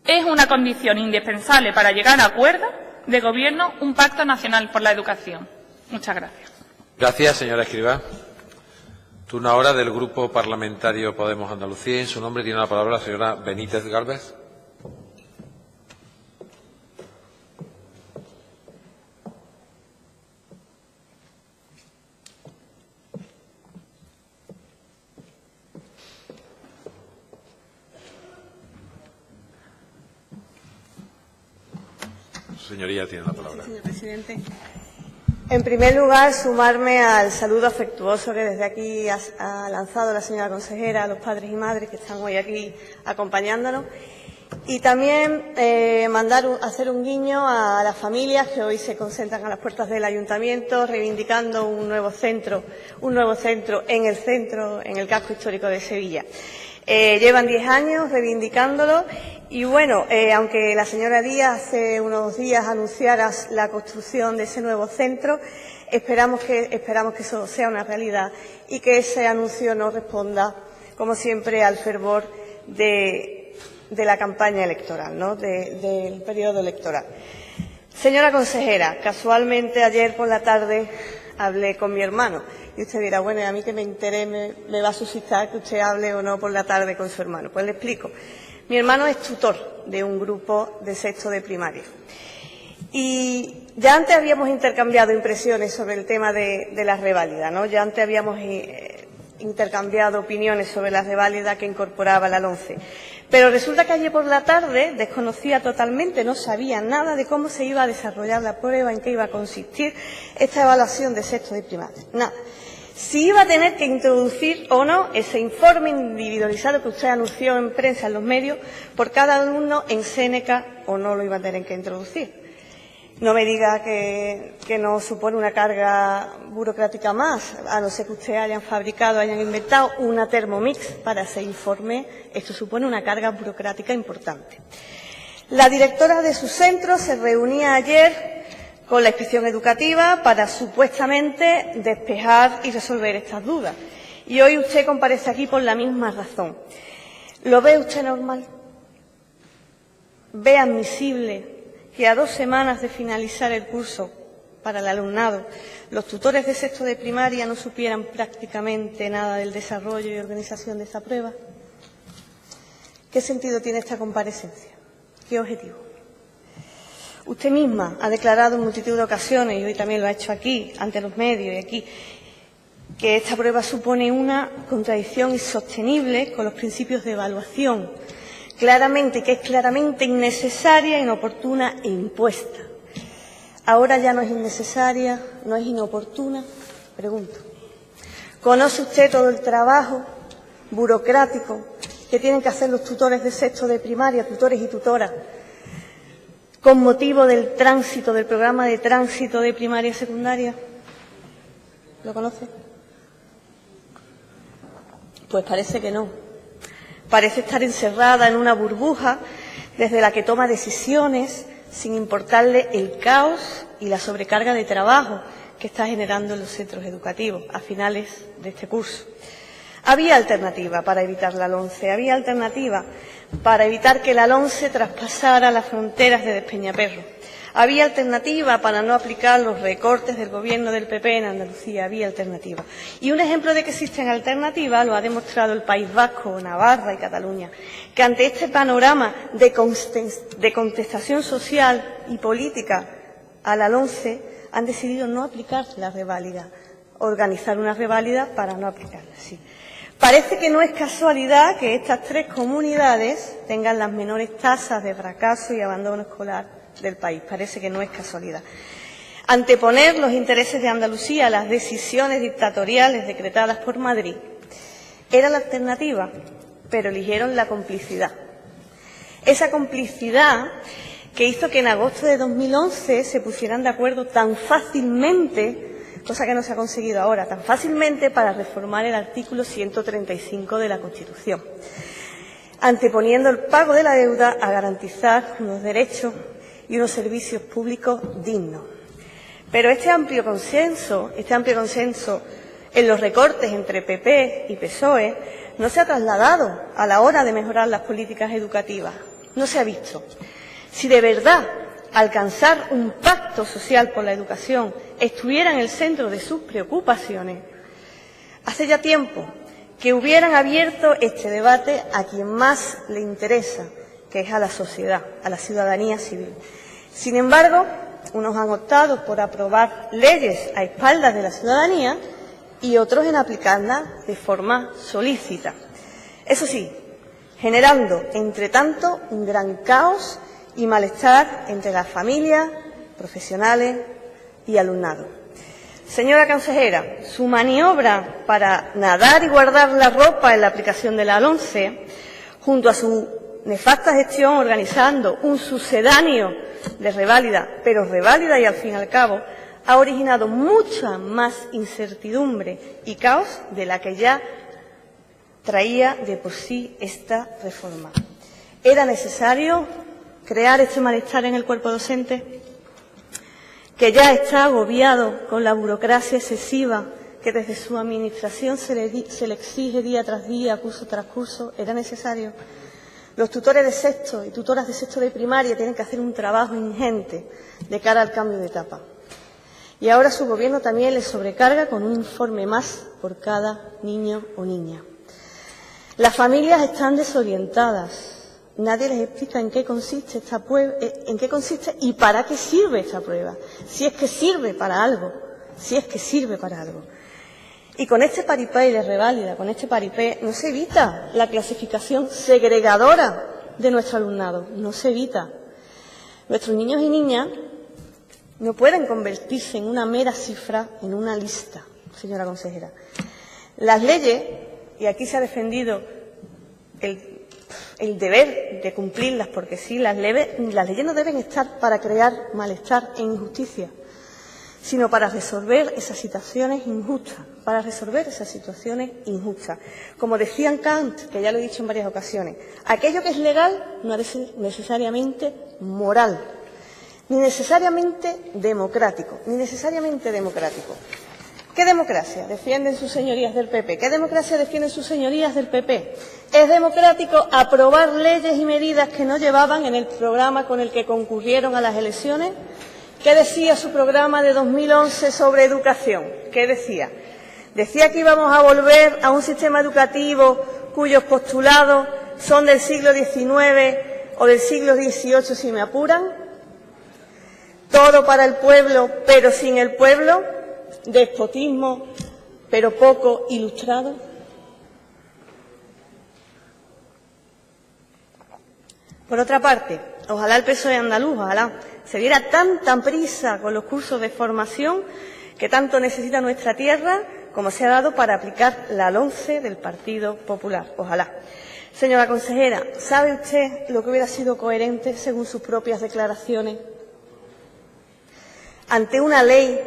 [SPEAKER 4] Es una condición indispensable para llegar a acuerdos de gobierno un pacto nacional por la educación. Muchas gracias.
[SPEAKER 1] Gracias, señora Escrivá. Turno ahora del Grupo Parlamentario Podemos Andalucía. En su nombre tiene la palabra la señora Benítez Gálvez. Señoría, tiene la palabra.
[SPEAKER 5] Señor presidente. En primer lugar, sumarme al saludo afectuoso que desde aquí ha lanzado la señora consejera a los padres y madres que están hoy aquí acompañándonos. Y también hacer un guiño a las familias que hoy se concentran a las puertas del ayuntamiento reivindicando un nuevo centro en el casco histórico de Sevilla. Llevan 10 años reivindicándolo y bueno, aunque la señora Díaz hace unos días anunciara la construcción de ese nuevo centro, esperamos que eso sea una realidad y que ese anuncio no responda, como siempre, al fervor de la campaña electoral, ¿no? Del periodo electoral. Señora consejera, casualmente ayer por la tarde hablé con mi hermano. Y usted dirá, bueno, a mí que me enteré me va a suscitar que usted hable o no por la tarde con su hermano. Pues le explico. Mi hermano es tutor de un grupo de sexto de primaria. Y ya antes habíamos intercambiado impresiones sobre el tema de la reválida, ¿no? Ya antes habíamos intercambiado opiniones sobre la reválida que incorporaba la LOMCE. Pero resulta que ayer por la tarde desconocía totalmente, no sabía nada de cómo se iba a desarrollar la prueba, en qué iba a consistir esta evaluación de sexto de primaria. Nada. Si iba a tener que introducir o no ese informe individualizado que usted anunció en prensa, en los medios, por cada alumno en Séneca, o no lo iba a tener que introducir. No me diga que no supone una carga burocrática más, a no ser que ustedes hayan inventado una Thermomix para ese informe. Esto supone una carga burocrática importante. La directora de su centro se reunía ayer con la inspección educativa para supuestamente despejar y resolver estas dudas. Y hoy usted comparece aquí por la misma razón. ¿Lo ve usted normal? ¿Ve admisible que a 2 semanas de finalizar el curso para el alumnado, los tutores de sexto de primaria no supieran prácticamente nada del desarrollo y organización de esta prueba? ¿Qué sentido tiene esta comparecencia? ¿Qué objetivo? Usted misma ha declarado en multitud de ocasiones, y hoy también lo ha hecho aquí, ante los medios y aquí, que esta prueba supone una contradicción insostenible con los principios de evaluación, que es claramente innecesaria, inoportuna e impuesta. Ahora ya no es innecesaria, no es inoportuna. Pregunto, ¿conoce usted todo el trabajo burocrático que tienen que hacer los tutores de sexto de primaria, tutores y tutoras, con motivo del tránsito, del programa de tránsito de primaria y secundaria? ¿Lo conoce? Pues parece que no. Parece estar encerrada en una burbuja desde la que toma decisiones sin importarle el caos y la sobrecarga de trabajo que está generando en los centros educativos a finales de este curso. Había alternativa para evitar la LOMCE, había alternativa para evitar que la LOMCE traspasara las fronteras de Despeñaperro. Había alternativa para no aplicar los recortes del Gobierno del PP en Andalucía, había alternativa. Y un ejemplo de que existen alternativas lo ha demostrado el País Vasco, Navarra y Cataluña, que ante este panorama de contestación social y política a la LOMCE han decidido no aplicar la reválida, organizar una reválida para no aplicarla. Sí. Parece que no es casualidad que estas 3 comunidades tengan las menores tasas de fracaso y abandono escolar del país. Parece que no es casualidad. Anteponer los intereses de Andalucía a las decisiones dictatoriales decretadas por Madrid era la alternativa, pero eligieron la complicidad. Esa complicidad que hizo que en agosto de 2011 se pusieran de acuerdo tan fácilmente, cosa que no se ha conseguido ahora, tan fácilmente para reformar el artículo 135 de la Constitución, anteponiendo el pago de la deuda a garantizar unos derechos y unos servicios públicos dignos. Pero este amplio consenso en los recortes entre PP y PSOE no se ha trasladado a la hora de mejorar las políticas educativas. No se ha visto. Si de verdad alcanzar un pacto social por la educación estuviera en el centro de sus preocupaciones, hace ya tiempo que hubieran abierto este debate a quien más le interesa, que es a la sociedad, a la ciudadanía civil. Sin embargo, unos han optado por aprobar leyes a espaldas de la ciudadanía y otros en aplicarlas de forma solícita. Eso sí, generando, entre tanto, un gran caos y malestar entre las familias, profesionales y alumnado. Señora consejera, su maniobra para nadar y guardar la ropa en la aplicación de la LOMCE, junto a su nefasta gestión organizando un sucedáneo de reválida, pero reválida y al fin y al cabo, ha originado mucha más incertidumbre y caos de la que ya traía de por sí esta reforma. ¿Era necesario crear este malestar en el cuerpo docente, que ya está agobiado con la burocracia excesiva que desde su administración se le exige día tras día, curso tras curso? ¿Era necesario? Los tutores de sexto y tutoras de sexto de primaria tienen que hacer un trabajo ingente de cara al cambio de etapa. Y ahora su Gobierno también les sobrecarga con un informe más por cada niño o niña. Las familias están desorientadas. Nadie les explica en qué consiste y para qué sirve esta prueba. Si es que sirve para algo. Y con este paripé y de reválida, con este paripé, no se evita la clasificación segregadora de nuestro alumnado. No se evita. Nuestros niños y niñas no pueden convertirse en una mera cifra, en una lista, señora consejera. Las leyes, y aquí se ha defendido el deber de cumplirlas, porque sí, las leyes no deben estar para crear malestar e injusticia, sino para resolver esas situaciones injustas, Como decía Kant, que ya lo he dicho en varias ocasiones, aquello que es legal no es necesariamente moral, ni necesariamente democrático. ¿Qué democracia defienden sus señorías del PP? ¿Qué democracia defienden sus señorías del PP? ¿Es democrático aprobar leyes y medidas que no llevaban en el programa con el que concurrieron a las elecciones? ¿Qué decía su programa de 2011 sobre educación? ¿Qué decía? Decía que íbamos a volver a un sistema educativo cuyos postulados son del siglo XIX o del siglo XVIII, si me apuran. Todo para el pueblo, pero sin el pueblo. Despotismo, pero poco ilustrado. Por otra parte, ojalá el PSOE andaluz, se diera tan prisa con los cursos de formación que tanto necesita nuestra tierra, como se ha dado para aplicar la LOMCE del Partido Popular. Ojalá. Señora consejera, ¿sabe usted lo que hubiera sido coherente según sus propias declaraciones? Ante una ley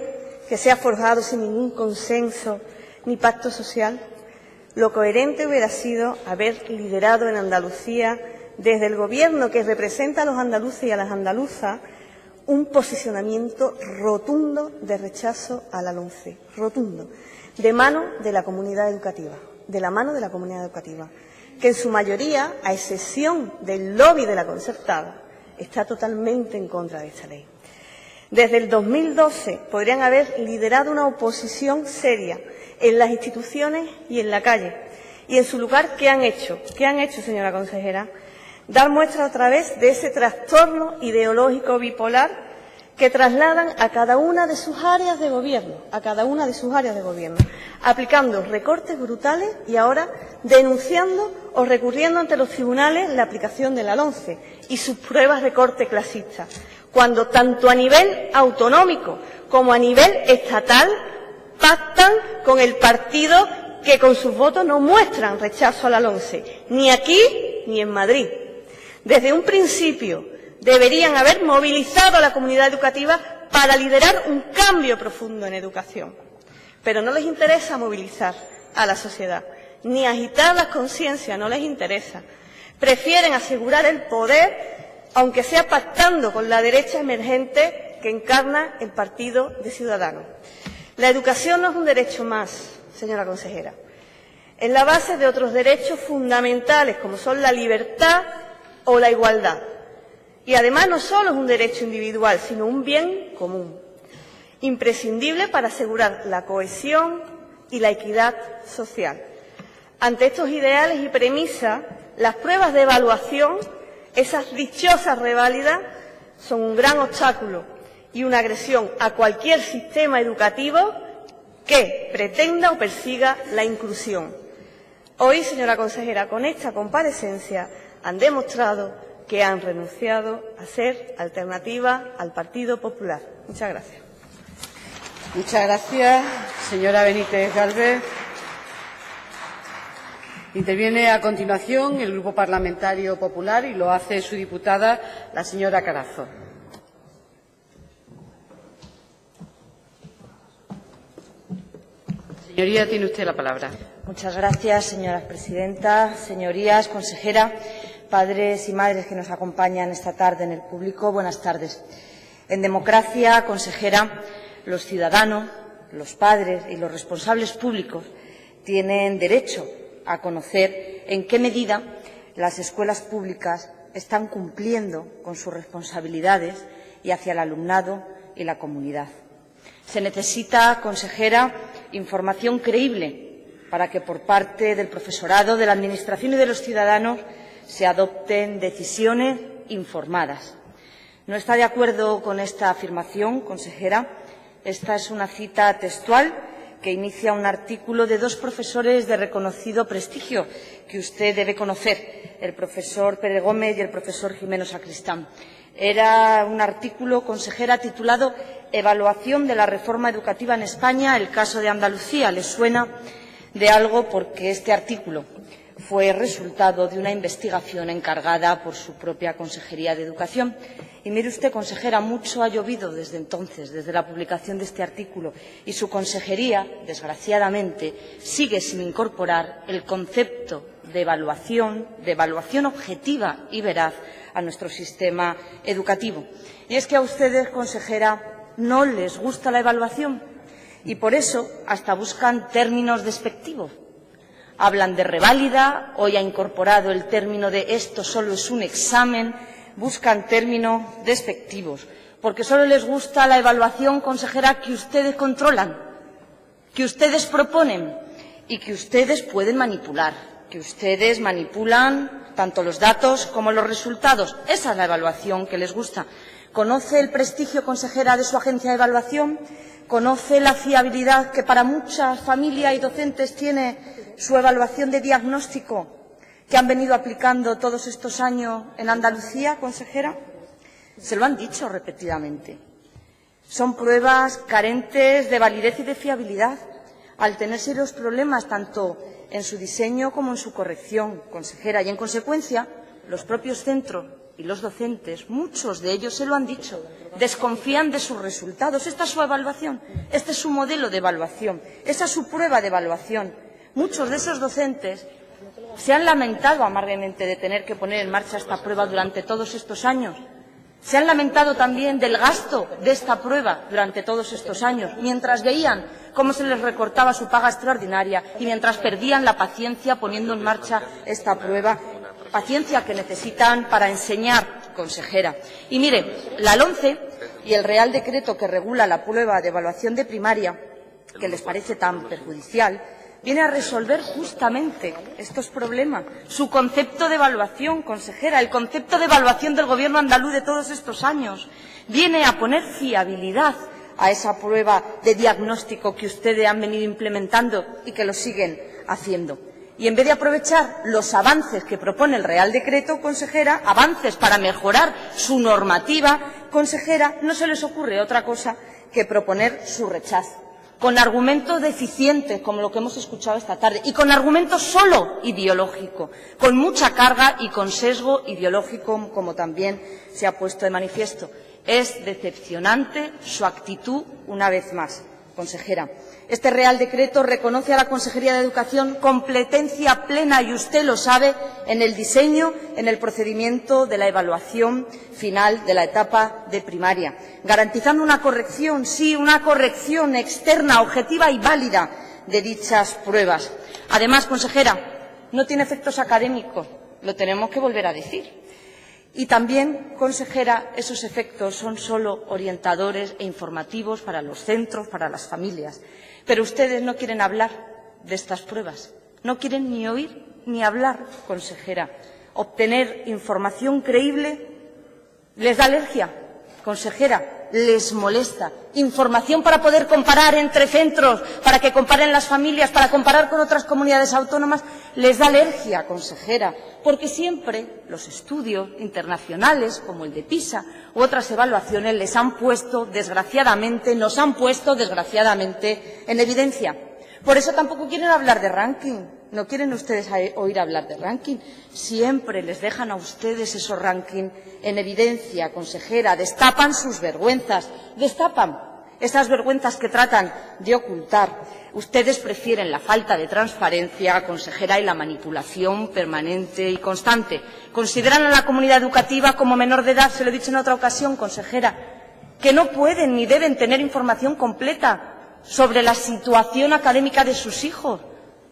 [SPEAKER 5] que se ha forjado sin ningún consenso ni pacto social, lo coherente hubiera sido haber liderado en Andalucía, desde el Gobierno que representa a los andaluces y a las andaluzas, un posicionamiento rotundo de rechazo a la LOMCE, rotundo, de mano de la comunidad educativa, que en su mayoría, a excepción del lobby de la concertada, está totalmente en contra de esta ley. Desde el 2012 podrían haber liderado una oposición seria en las instituciones y en la calle. Y en su lugar, ¿qué han hecho? ¿Qué han hecho, señora consejera? Dar muestra otra vez de ese trastorno ideológico bipolar que trasladan a cada una de sus áreas de gobierno, aplicando recortes brutales y ahora denunciando o recurriendo ante los tribunales la aplicación de la LOMCE y sus pruebas de corte clasista, cuando tanto a nivel autonómico como a nivel estatal pactan con el partido que con sus votos no muestran rechazo a la LOMCE, ni aquí ni en Madrid. Desde un principio deberían haber movilizado a la comunidad educativa para liderar un cambio profundo en educación. Pero no les interesa movilizar a la sociedad, ni agitar las conciencias, no les interesa. Prefieren asegurar el poder, aunque sea pactando con la derecha emergente que encarna el Partido de Ciudadanos. La educación no es un derecho más, señora consejera. Es la base de otros derechos fundamentales, como son la libertad o la igualdad. Y además no solo es un derecho individual, sino un bien común, imprescindible para asegurar la cohesión y la equidad social. Ante estos ideales y premisas, las pruebas de evaluación, esas dichosas reválidas, son un gran obstáculo y una agresión a cualquier sistema educativo que pretenda o persiga la inclusión. Hoy, señora consejera, con esta comparecencia han demostrado que han renunciado a ser alternativa al Partido Popular. Muchas gracias.
[SPEAKER 6] Muchas gracias, señora Benítez Gálvez. Interviene a continuación el Grupo Parlamentario Popular y lo hace su diputada, la señora Carazo. Señoría, tiene usted la palabra.
[SPEAKER 7] Muchas gracias, señora presidenta. Señorías, consejera, padres y madres que nos acompañan esta tarde en el público, buenas tardes. En democracia, consejera, los ciudadanos, los padres y los responsables públicos tienen derecho a conocer en qué medida las escuelas públicas están cumpliendo con sus responsabilidades y hacia el alumnado y la comunidad. Se necesita, consejera, información creíble para que por parte del profesorado, de la Administración y de los ciudadanos se adopten decisiones informadas. ¿No está de acuerdo con esta afirmación, consejera? Esta es una cita textual que inicia un artículo de dos profesores de reconocido prestigio que usted debe conocer, el profesor Pérez Gómez y el profesor Jimeno Sacristán. Era un artículo, consejera, titulado «Evaluación de la reforma educativa en España, el caso de Andalucía». ¿Le suena de algo? Porque este artículo fue resultado de una investigación encargada por su propia Consejería de Educación. Y mire usted, consejera, mucho ha llovido desde entonces, desde la publicación de este artículo, y su consejería, desgraciadamente, sigue sin incorporar el concepto de evaluación objetiva y veraz a nuestro sistema educativo. Y es que a ustedes, consejera, no les gusta la evaluación y por eso hasta buscan términos despectivos. Hablan de reválida, hoy ha incorporado el término de esto solo es un examen, buscan términos despectivos, porque solo les gusta la evaluación, consejera, que ustedes controlan, que ustedes proponen y que ustedes pueden manipular, que ustedes manipulan tanto los datos como los resultados. Esa es la evaluación que les gusta. ¿Conoce el prestigio, consejera, de su agencia de evaluación? ¿Conoce la fiabilidad que para muchas familias y docentes tiene su evaluación de diagnóstico que han venido aplicando todos estos años en Andalucía, consejera? Se lo han dicho repetidamente. Son pruebas carentes de validez y de fiabilidad, al tener serios problemas tanto en su diseño como en su corrección, consejera, y en consecuencia los propios centros y los docentes, muchos de ellos se lo han dicho, desconfían de sus resultados. Esta es su evaluación, este es su modelo de evaluación, esa es su prueba de evaluación. Muchos de esos docentes se han lamentado amargamente de tener que poner en marcha esta prueba durante todos estos años. Se han lamentado también del gasto de esta prueba durante todos estos años, mientras veían cómo se les recortaba su paga extraordinaria y mientras perdían la paciencia poniendo en marcha esta prueba, paciencia que necesitan para enseñar, consejera. Y mire, la LOMCE y el Real Decreto que regula la prueba de evaluación de primaria, que les parece tan perjudicial, viene a resolver justamente estos problemas. Su concepto de evaluación, consejera, el concepto de evaluación del Gobierno andaluz de todos estos años, viene a poner fiabilidad a esa prueba de diagnóstico que ustedes han venido implementando y que lo siguen haciendo. Y en vez de aprovechar los avances que propone el Real Decreto, consejera, avances para mejorar su normativa, consejera, no se les ocurre otra cosa que proponer su rechazo, con argumentos deficientes, como lo que hemos escuchado esta tarde, y con argumentos solo ideológicos, con mucha carga y con sesgo ideológico, como también se ha puesto de manifiesto. Es decepcionante su actitud una vez más, consejera. Este Real Decreto reconoce a la Consejería de Educación competencia plena, y usted lo sabe, en el diseño, en el procedimiento de la evaluación final de la etapa de primaria, garantizando una corrección, sí, una corrección externa, objetiva y válida de dichas pruebas. Además, consejera, no tiene efectos académicos, lo tenemos que volver a decir. Y también, consejera, esos efectos son solo orientadores e informativos para los centros, para las familias. Pero ustedes no quieren hablar de estas pruebas, no quieren ni oír ni hablar, consejera. Obtener información creíble les da alergia, consejera. les molesta. Información para poder comparar entre centros, para que comparen las familias, para comparar con otras comunidades autónomas, les da alergia, consejera, porque siempre los estudios internacionales, como el de PISA u otras evaluaciones, les han puesto, desgraciadamente, nos han puesto, desgraciadamente, en evidencia. Por eso tampoco quieren hablar de ranking. No quieren ustedes oír hablar de ranking. Siempre les dejan a ustedes esos rankings en evidencia, consejera. Destapan sus vergüenzas. Destapan esas vergüenzas que tratan de ocultar. Ustedes prefieren la falta de transparencia, consejera, y la manipulación permanente y constante. Consideran a la comunidad educativa como menor de edad, se lo he dicho en otra ocasión, consejera, que no pueden ni deben tener información completa sobre la situación académica de sus hijos,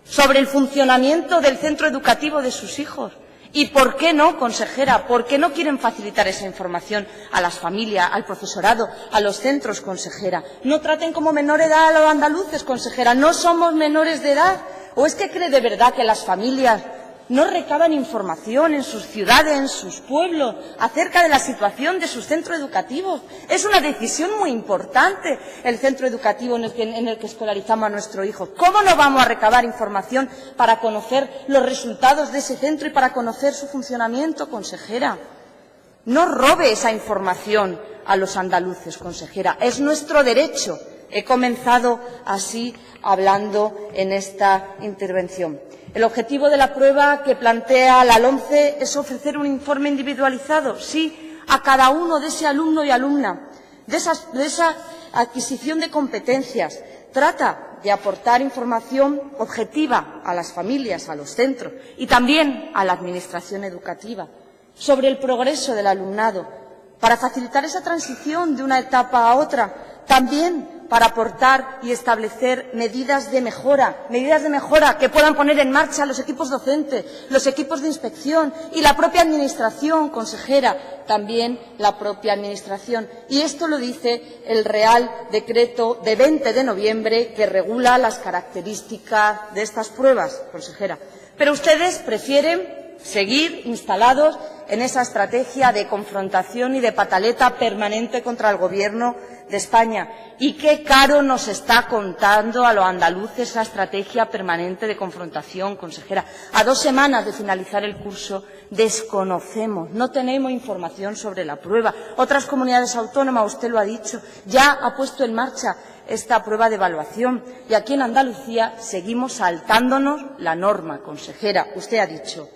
[SPEAKER 7] sobre el funcionamiento del centro educativo de sus hijos. ¿Y por qué no, consejera? ¿Por qué no quieren facilitar esa información a las familias, al profesorado, a los centros, consejera? No traten como menor de edad a los andaluces, consejera. No somos menores de edad. ¿O es que cree de verdad que las familias no recaban información en sus ciudades, en sus pueblos, acerca de la situación de sus centros educativos? Es una decisión muy importante el centro educativo en el que escolarizamos a nuestros hijos. ¿Cómo no vamos a recabar información para conocer los resultados de ese centro y para conocer su funcionamiento, consejera? No robe esa información a los andaluces, consejera. Es nuestro derecho. He comenzado así hablando en esta intervención. El objetivo de la prueba que plantea la LOMCE es ofrecer un informe individualizado, sí, a cada uno de ese alumno y alumna, de esa adquisición de competencias. Trata de aportar información objetiva a las familias, a los centros y también a la Administración educativa sobre el progreso del alumnado, para facilitar esa transición de una etapa a otra, también para aportar y establecer medidas de mejora que puedan poner en marcha los equipos docentes, los equipos de inspección y la propia Administración, consejera, también la propia Administración. Y esto lo dice el Real Decreto de 20 de noviembre que regula las características de estas pruebas, consejera. Pero ustedes prefieren seguir instalados en esa estrategia de confrontación y de pataleta permanente contra el Gobierno de España. Y qué caro nos está contando a los andaluces esa estrategia permanente de confrontación, consejera. A 2 semanas de finalizar el curso desconocemos, no tenemos información sobre la prueba. Otras comunidades autónomas, usted lo ha dicho, ya ha puesto en marcha esta prueba de evaluación. Y aquí en Andalucía seguimos saltándonos la norma, consejera. Usted ha dicho,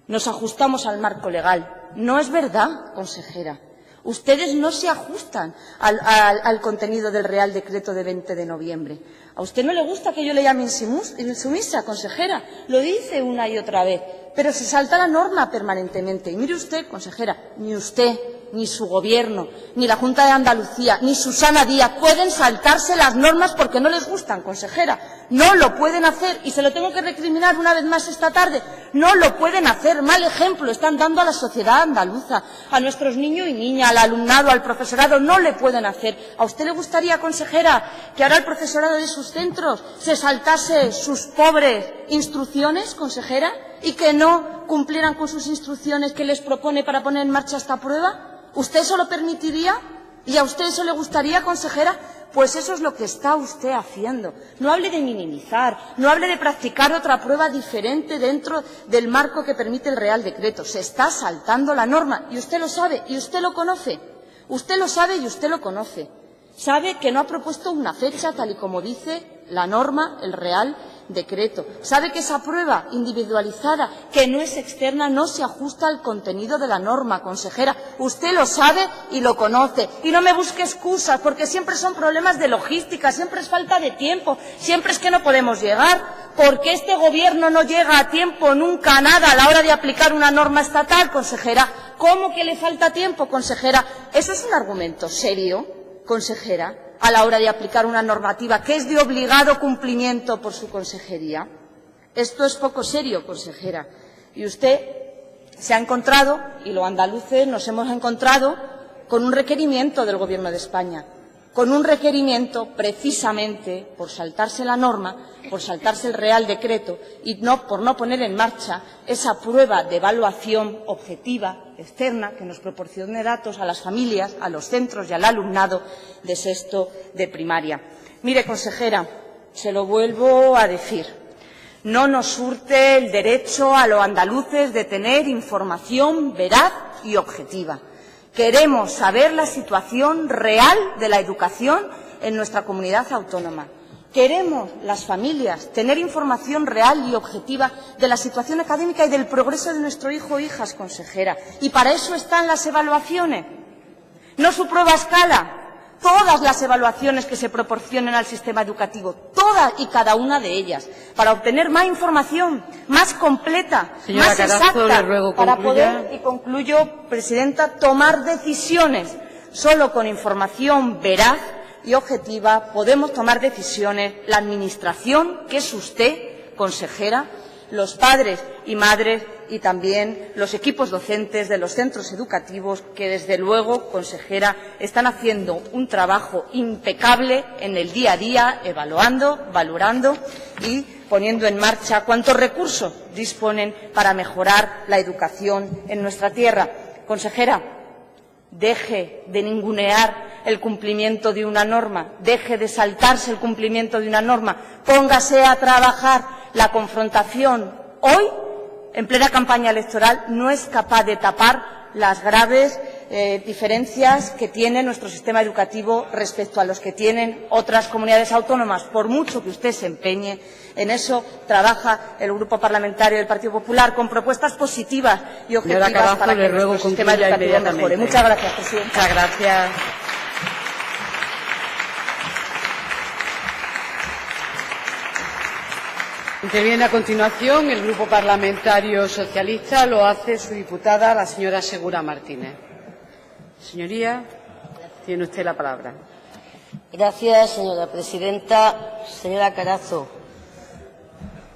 [SPEAKER 7] nos ajustamos al marco legal. No es verdad, consejera. Ustedes no se ajustan al contenido del Real Decreto de 20 de noviembre. ¿A usted no le gusta que yo le llame insumisa, consejera? Lo dice una y otra vez, pero se salta la norma permanentemente. Y mire usted, consejera, ni usted, ni su Gobierno, ni la Junta de Andalucía, ni Susana Díaz pueden saltarse las normas porque no les gustan, consejera. No lo pueden hacer y se lo tengo que recriminar una vez más esta tarde. No lo pueden hacer. Mal ejemplo están dando a la sociedad andaluza, a nuestros niños y niñas, al alumnado, al profesorado. No le pueden hacer. ¿A usted le gustaría, consejera, que ahora el profesorado de sus centros se saltase sus pobres instrucciones, consejera, y que no cumplieran con sus instrucciones que les propone para poner en marcha esta prueba? ¿Usted eso lo permitiría? ¿Y a usted eso le gustaría, consejera? Pues eso es lo que está usted haciendo. No hable de minimizar, no hable de practicar otra prueba diferente dentro del marco que permite el Real Decreto. Se está saltando la norma y usted lo sabe y usted lo conoce. Usted lo sabe y usted lo conoce. Sabe que no ha propuesto una fecha tal y como dice la norma, el Real Decreto. Sabe que esa prueba individualizada, que no es externa, no se ajusta al contenido de la norma, consejera. Usted lo sabe y lo conoce. Y no me busque excusas, porque siempre son problemas de logística, siempre es falta de tiempo, siempre es que no podemos llegar. Porque este Gobierno no llega a tiempo nunca a nada a la hora de aplicar una norma estatal, consejera. ¿Cómo que le falta tiempo, consejera? ¿Eso es un argumento serio, consejera, a la hora de aplicar una normativa que es de obligado cumplimiento por su consejería? Esto es poco serio, consejera. Y usted se ha encontrado, y los andaluces nos hemos encontrado, con un requerimiento del Gobierno de España. con un requerimiento precisamente por saltarse la norma, por saltarse el Real Decreto y por no poner en marcha esa prueba de evaluación objetiva, externa, que nos proporcione datos a las familias, a los centros y al alumnado de sexto de primaria. Mire, consejera, se lo vuelvo a decir, no nos surte el derecho a los andaluces de tener información veraz y objetiva. Queremos saber la situación real de la educación en nuestra comunidad autónoma. Queremos, las familias, tener información real y objetiva de la situación académica y del progreso de nuestro hijo o hijas, consejera. Y para eso están las evaluaciones, no su prueba a escala. Todas las evaluaciones que se proporcionen al sistema educativo, todas y cada una de ellas, para obtener más información, más completa,
[SPEAKER 6] Señora
[SPEAKER 7] más
[SPEAKER 6] Carazo,
[SPEAKER 7] exacta,
[SPEAKER 6] le ruego
[SPEAKER 7] para
[SPEAKER 6] concluya.
[SPEAKER 7] poder, y concluyo, presidenta, tomar decisiones. Solo con información veraz y objetiva podemos tomar decisiones la Administración, que es usted, consejera, los padres y madres y también los equipos docentes de los centros educativos que, desde luego, consejera, están haciendo un trabajo impecable en el día a día, evaluando, valorando y poniendo en marcha cuantos recursos disponen para mejorar la educación en nuestra tierra. Consejera, deje de ningunear el cumplimiento de una norma, deje de saltarse el cumplimiento de una norma, póngase a trabajar. La confrontación hoy, en plena campaña electoral, no es capaz de tapar las graves diferencias que tiene nuestro sistema educativo respecto a los que tienen otras comunidades autónomas. Por mucho que usted se empeñe, en eso trabaja el Grupo Parlamentario del Partido Popular, con propuestas positivas y objetivas para que nuestro sistema educativo mejore. Muchas gracias, presidenta.
[SPEAKER 6] Muchas gracias. Interviene a continuación el Grupo Parlamentario Socialista. Lo hace su diputada, la señora Segura Martínez. Señoría, tiene usted la palabra.
[SPEAKER 8] Gracias, señora presidenta. Señora Carazo,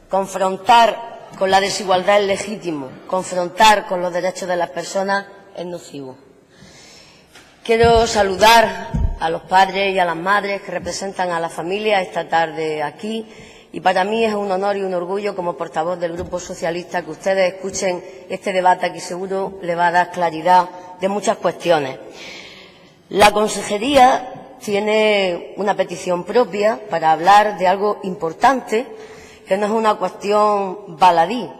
[SPEAKER 8] confrontar con la desigualdad es legítimo, confrontar con los derechos de las personas es nocivo. Quiero saludar a los padres y a las madres que representan a la familia esta tarde aquí. Y para mí es un honor y un orgullo, como portavoz del Grupo Socialista, que ustedes escuchen este debate que seguro le va a dar claridad de muchas cuestiones. La Consejería tiene una petición propia para hablar de algo importante, que no es una cuestión baladí.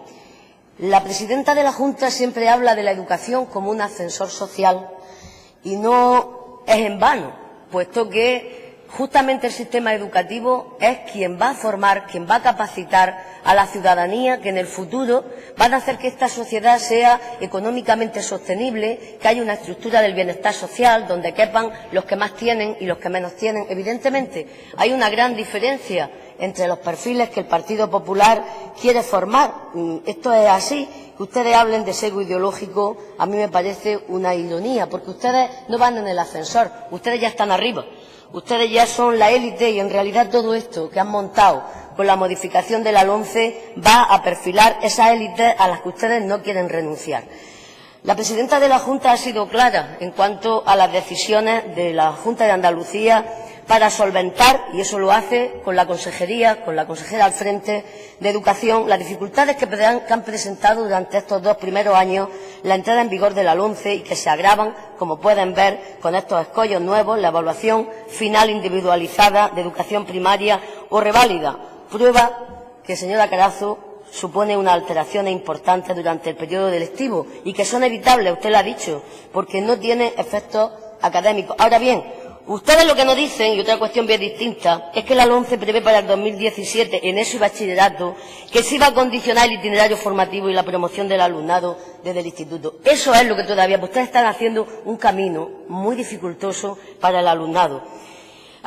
[SPEAKER 8] La presidenta de la Junta siempre habla de la educación como un ascensor social y no es en vano, puesto que justamente el sistema educativo es quien va a formar, quien va a capacitar a la ciudadanía que en el futuro van a hacer que esta sociedad sea económicamente sostenible, que haya una estructura del bienestar social donde quepan los que más tienen y los que menos tienen. Evidentemente, hay una gran diferencia entre los perfiles que el Partido Popular quiere formar. Esto es así. Que ustedes hablen de sesgo ideológico a mí me parece una ironía, porque ustedes no van en el ascensor, ustedes ya están arriba. Ustedes ya son la élite y, en realidad, todo esto que han montado con la modificación de la LOMCE va a perfilar esa élite a las que ustedes no quieren renunciar. La presidenta de la Junta ha sido clara en cuanto a las decisiones de la Junta de Andalucía para solventar, y eso lo hace con la consejería, con la consejera al frente de Educación, las dificultades que han presentado durante estos 2 primeros años la entrada en vigor de la LOMCE y que se agravan, como pueden ver, con estos escollos nuevos, la evaluación final individualizada de educación primaria o reválida, prueba que, señora Carazo, supone una alteración importante durante el periodo lectivo y que son evitables, usted lo ha dicho, porque no tiene efectos académicos. Ahora bien, ustedes lo que nos dicen, y otra cuestión bien distinta, es que la LOMCE prevé para el 2017, en ESO y bachillerato, que se iba a condicionar el itinerario formativo y la promoción del alumnado desde el instituto. Eso es lo que todavía, ustedes están haciendo un camino muy dificultoso para el alumnado.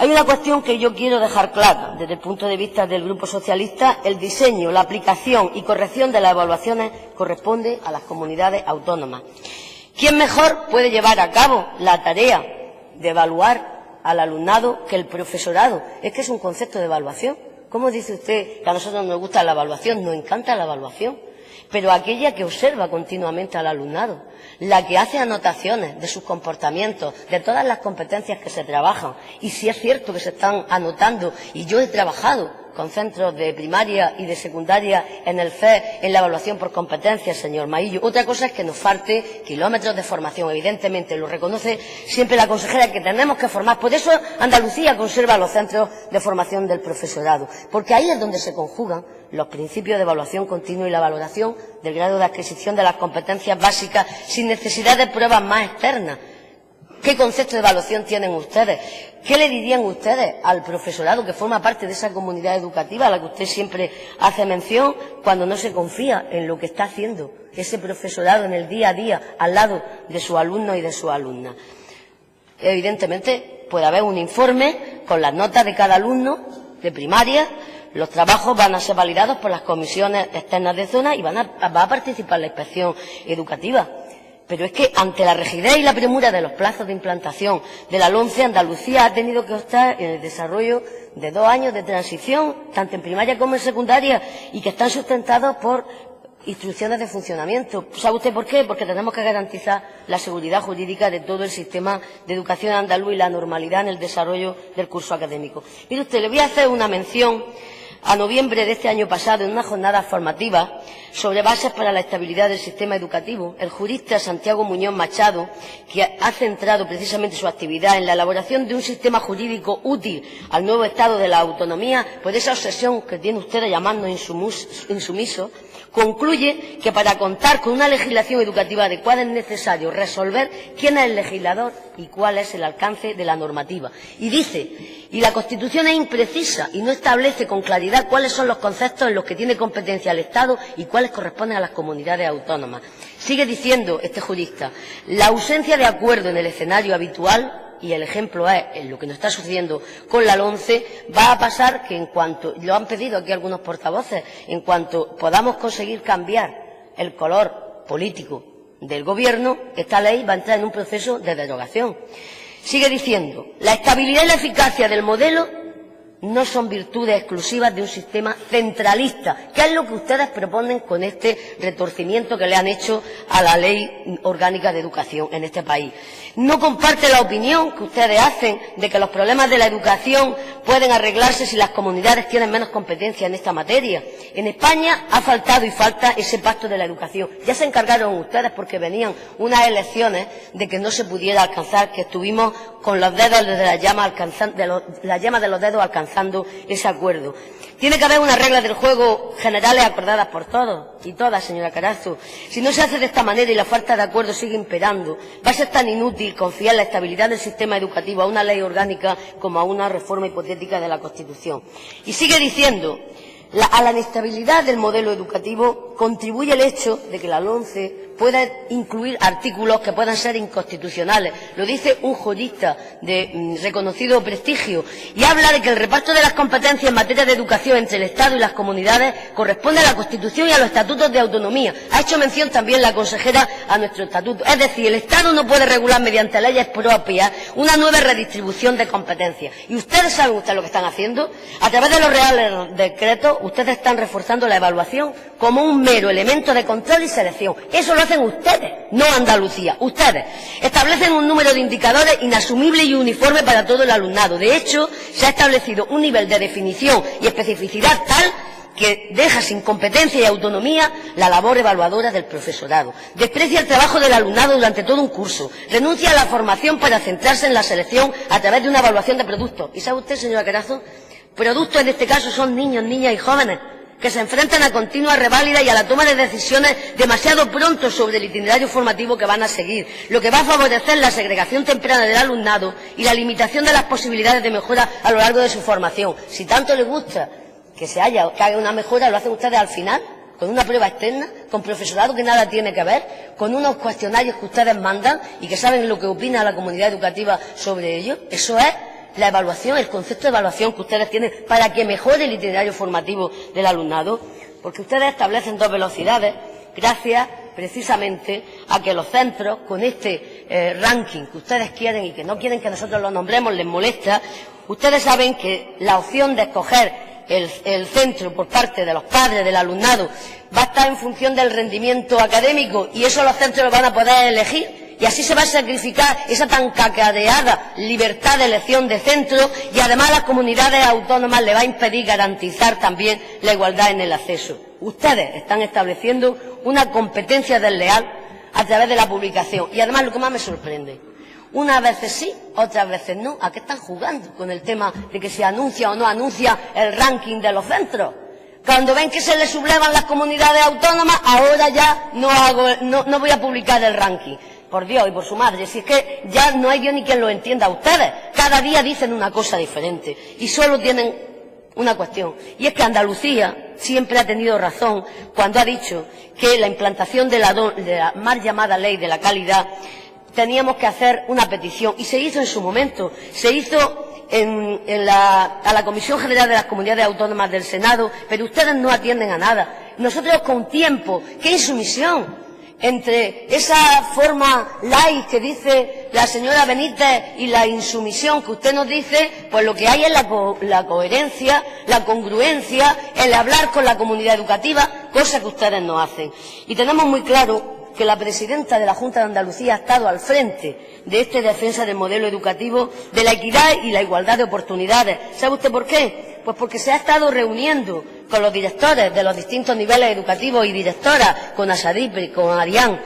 [SPEAKER 8] Hay una cuestión que yo quiero dejar clara desde el punto de vista del Grupo Socialista. El diseño, la aplicación y corrección de las evaluaciones corresponde a las comunidades autónomas. ¿Quién mejor puede llevar a cabo la tarea de evaluar al alumnado que el profesorado? Es que es un concepto de evaluación. ¿Cómo dice usted que a nosotros nos gusta la evaluación? Nos encanta la evaluación. pero aquella que observa continuamente al alumnado, la que hace anotaciones de sus comportamientos, de todas las competencias que se trabajan. Y si es cierto que se están anotando, y yo he trabajado con centros de primaria y de secundaria en el CES en la evaluación por competencias, señor Maillo. Otra cosa es que nos falte kilómetros de formación. Evidentemente, lo reconoce siempre la consejera, que tenemos que formar. Por eso Andalucía conserva los centros de formación del profesorado, porque ahí es donde se conjugan los principios de evaluación continua y la valoración del grado de adquisición de las competencias básicas sin necesidad de pruebas más externas. ¿Qué concepto de evaluación tienen ustedes? ¿Qué le dirían ustedes al profesorado que forma parte de esa comunidad educativa a la que usted siempre hace mención, cuando no se confía en lo que está haciendo ese profesorado en el día a día al lado de sus alumnos y de sus alumnas? Evidentemente puede haber un informe con las notas de cada alumno de primaria. Los trabajos van a ser validados por las comisiones externas de zona y va a participar la inspección educativa. Pero es que, ante la rigidez y la premura de los plazos de implantación de la LOMCE, Andalucía ha tenido que optar en el desarrollo de 2 años de transición, tanto en primaria como en secundaria, y que están sustentados por instrucciones de funcionamiento. ¿Sabe usted por qué? Porque tenemos que garantizar la seguridad jurídica de todo el sistema de educación andaluz y la normalidad en el desarrollo del curso académico. Mire usted, le voy a hacer una mención a noviembre de este año pasado, en una jornada formativa sobre bases para la estabilidad del sistema educativo. El jurista Santiago Muñoz Machado, que ha centrado precisamente su actividad en la elaboración de un sistema jurídico útil al nuevo estado de la autonomía, por esa obsesión que tiene usted de llamarnos insumisos, concluye que para contar con una legislación educativa adecuada es necesario resolver quién es el legislador y cuál es el alcance de la normativa. Y dice, y la Constitución es imprecisa y no establece con claridad cuáles son los conceptos en los que tiene competencia el Estado y cuáles corresponden a las comunidades autónomas. Sigue diciendo este jurista, la ausencia de acuerdo en el escenario habitual, y el ejemplo es en lo que nos está sucediendo con la LOMCE, va a pasar que en cuanto, lo han pedido aquí algunos portavoces, en cuanto podamos conseguir cambiar el color político del Gobierno, esta ley va a entrar en un proceso de derogación. Sigue diciendo, la estabilidad y la eficacia del modelo no son virtudes exclusivas de un sistema centralista, que es lo que ustedes proponen con este retorcimiento que le han hecho a la Ley Orgánica de Educación en este país. No comparte la opinión que ustedes hacen de que los problemas de la educación pueden arreglarse si las comunidades tienen menos competencia en esta materia. En España ha faltado y falta ese pacto de la educación. Ya se encargaron ustedes, porque venían unas elecciones, de que no se pudiera alcanzar, que estuvimos con los dedos de la llama de los dedos alcanzando ese acuerdo. Tiene que haber unas reglas del juego generales acordadas por todos y todas, señora Carazo. Si no se hace de esta manera y la falta de acuerdo sigue imperando, va a ser tan inútil confiar la estabilidad del sistema educativo a una ley orgánica como a una reforma hipotética de la Constitución. Y sigue diciendo, a la inestabilidad del modelo educativo contribuye el hecho de que la LOMCE pueda incluir artículos que puedan ser inconstitucionales. Lo dice un jurista de reconocido prestigio y habla de que el reparto de las competencias en materia de educación entre el Estado y las comunidades corresponde a la Constitución y a los estatutos de autonomía. Ha hecho mención también la consejera a nuestro estatuto. Es decir, el Estado no puede regular mediante leyes propias una nueva redistribución de competencias. ¿Y ustedes saben lo que están haciendo? A través de los reales decretos, ustedes están reforzando la evaluación como un mero elemento de control y selección. Eso lo hacen ustedes, no Andalucía. Ustedes establecen un número de indicadores inasumible y uniforme para todo el alumnado. De hecho, se ha establecido un nivel de definición y especificidad tal que deja sin competencia y autonomía la labor evaluadora del profesorado. Desprecia el trabajo del alumnado durante todo un curso. Renuncia a la formación para centrarse en la selección a través de una evaluación de productos. ¿Y sabe usted, señora Carazo? Productos en este caso son niños, niñas y jóvenes que se enfrentan a continuas reválidas y a la toma de decisiones demasiado pronto sobre el itinerario formativo que van a seguir, lo que va a favorecer la segregación temprana del alumnado y la limitación de las posibilidades de mejora a lo largo de su formación. Si tanto les gusta que haga una mejora, lo hacen ustedes al final, con una prueba externa, con profesorado que nada tiene que ver, con unos cuestionarios que ustedes mandan y que saben lo que opina la comunidad educativa sobre ello. Eso es la evaluación, el concepto de evaluación que ustedes tienen para que mejore el itinerario formativo del alumnado, porque ustedes establecen 2 velocidades gracias precisamente a que los centros, con este ranking que ustedes quieren y que no quieren que nosotros lo nombremos, les molesta. Ustedes saben que la opción de escoger el centro por parte de los padres, del alumnado, va a estar en función del rendimiento académico y eso los centros lo van a poder elegir. Y así se va a sacrificar esa tan cacareada libertad de elección de centro y además a las comunidades autónomas le va a impedir garantizar también la igualdad en el acceso. Ustedes están estableciendo una competencia desleal a través de la publicación. Y además lo que más me sorprende, unas veces sí, otras veces no. ¿A qué están jugando con el tema de que se anuncia o no anuncia el ranking de los centros? Cuando ven que se les sublevan las comunidades autónomas, ahora ya no voy a publicar el ranking. Por Dios y por su madre, si es que ya no hay yo ni quien lo entienda. Ustedes cada día dicen una cosa diferente y solo tienen una cuestión, y es que Andalucía siempre ha tenido razón cuando ha dicho que la implantación de la mal llamada ley de la calidad teníamos que hacer una petición, y se hizo en su momento, se hizo a la Comisión General de las Comunidades Autónomas del Senado, pero ustedes no atienden a nada. Nosotros con tiempo, qué insumisión. Entre esa forma light que dice la señora Benítez y la insumisión que usted nos dice, pues lo que hay es la coherencia, la congruencia, el hablar con la comunidad educativa, cosa que ustedes no hacen. Y tenemos muy claro que la presidenta de la Junta de Andalucía ha estado al frente de esta defensa del modelo educativo, de la equidad y la igualdad de oportunidades. ¿Sabe usted por qué? Pues porque se ha estado reuniendo con los directores de los distintos niveles educativos y directoras, con Asadip, con Arián,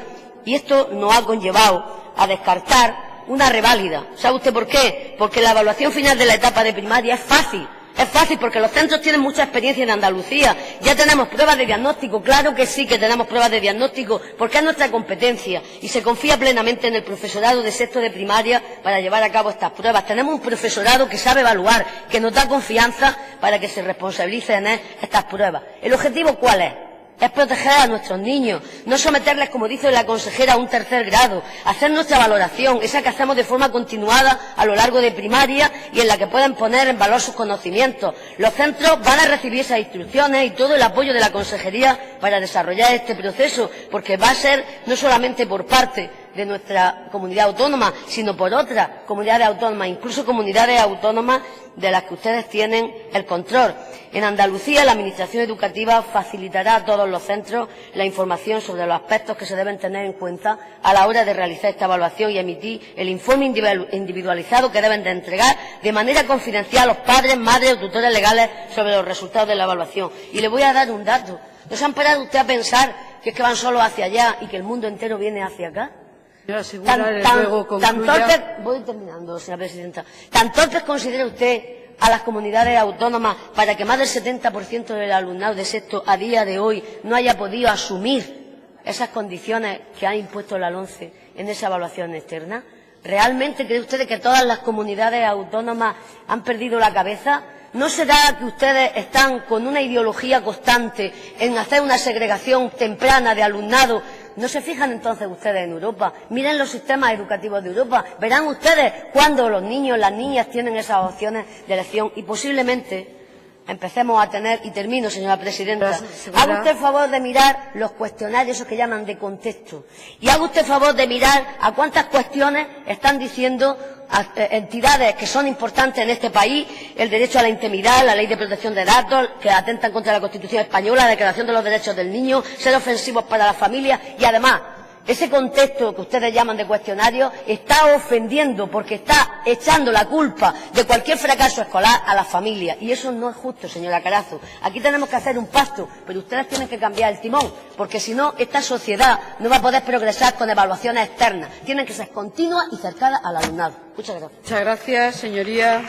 [SPEAKER 8] y esto nos ha conllevado a descartar una reválida. ¿Sabe usted por qué? Porque la evaluación final de la etapa de primaria es fácil. Es fácil porque los centros tienen mucha experiencia en Andalucía. Ya tenemos pruebas de diagnóstico, claro que sí que tenemos pruebas de diagnóstico, porque es nuestra competencia y se confía plenamente en el profesorado de sexto de primaria para llevar a cabo estas pruebas. Tenemos un profesorado que sabe evaluar, que nos da confianza para que se responsabilice en estas pruebas. ¿El objetivo cuál es? Es proteger a nuestros niños, no someterles, como dice la consejera, a un tercer grado, hacer nuestra valoración, esa que hacemos de forma continuada a lo largo de primaria y en la que pueden poner en valor sus conocimientos. Los centros van a recibir esas instrucciones y todo el apoyo de la consejería para desarrollar este proceso, porque va a ser no solamente por parte de nuestra comunidad autónoma, sino por otras comunidades autónomas, incluso comunidades autónomas de las que ustedes tienen el control. En Andalucía, la Administración Educativa facilitará a todos los centros la información sobre los aspectos que se deben tener en cuenta a la hora de realizar esta evaluación y emitir el informe individualizado que deben de entregar de manera confidencial a los padres, madres o tutores legales sobre los resultados de la evaluación. Y le voy a dar un dato. ¿No se han parado usted a pensar que es que van solo hacia allá y que el mundo entero viene hacia acá? Voy terminando, señora presidenta. ¿Tan torpes considera usted a las comunidades autónomas para que más del 70% del alumnado de sexto a día de hoy no haya podido asumir esas condiciones que ha impuesto la LOMCE en esa evaluación externa? ¿Realmente cree usted que todas las comunidades autónomas han perdido la cabeza? ¿No será que ustedes están con una ideología constante en hacer una segregación temprana de alumnado? ¿No se fijan entonces ustedes en Europa? Miren los sistemas educativos de Europa. Verán ustedes cuando los niños, las niñas tienen esas opciones de elección y posiblemente empecemos a tener, y termino, señora presidenta, haga usted el favor de mirar los cuestionarios, esos que llaman de contexto, y haga usted el favor de mirar a cuántas cuestiones están diciendo entidades que son importantes en este país, el derecho a la intimidad, la ley de protección de datos, que atentan contra la Constitución española, la Declaración de los Derechos del Niño, ser ofensivos para la familia, y además ese contexto que ustedes llaman de cuestionario está ofendiendo porque está echando la culpa de cualquier fracaso escolar a las familias. Y eso no es justo, señora Carazo. Aquí tenemos que hacer un pacto, pero ustedes tienen que cambiar el timón, porque si no, esta sociedad no va a poder progresar con evaluaciones externas. Tienen que ser continuas y cercanas al alumnado. Muchas gracias.
[SPEAKER 6] Muchas gracias, señoría.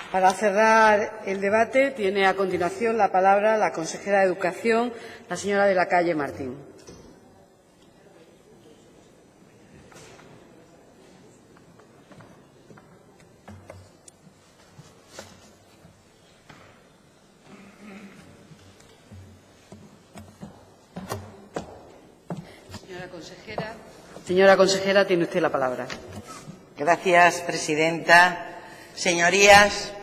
[SPEAKER 6] Para cerrar el debate, tiene a continuación la palabra la consejera de Educación, la señora de la Calle Martín. Señora consejera, tiene usted la palabra.
[SPEAKER 2] Gracias, presidenta. Señorías,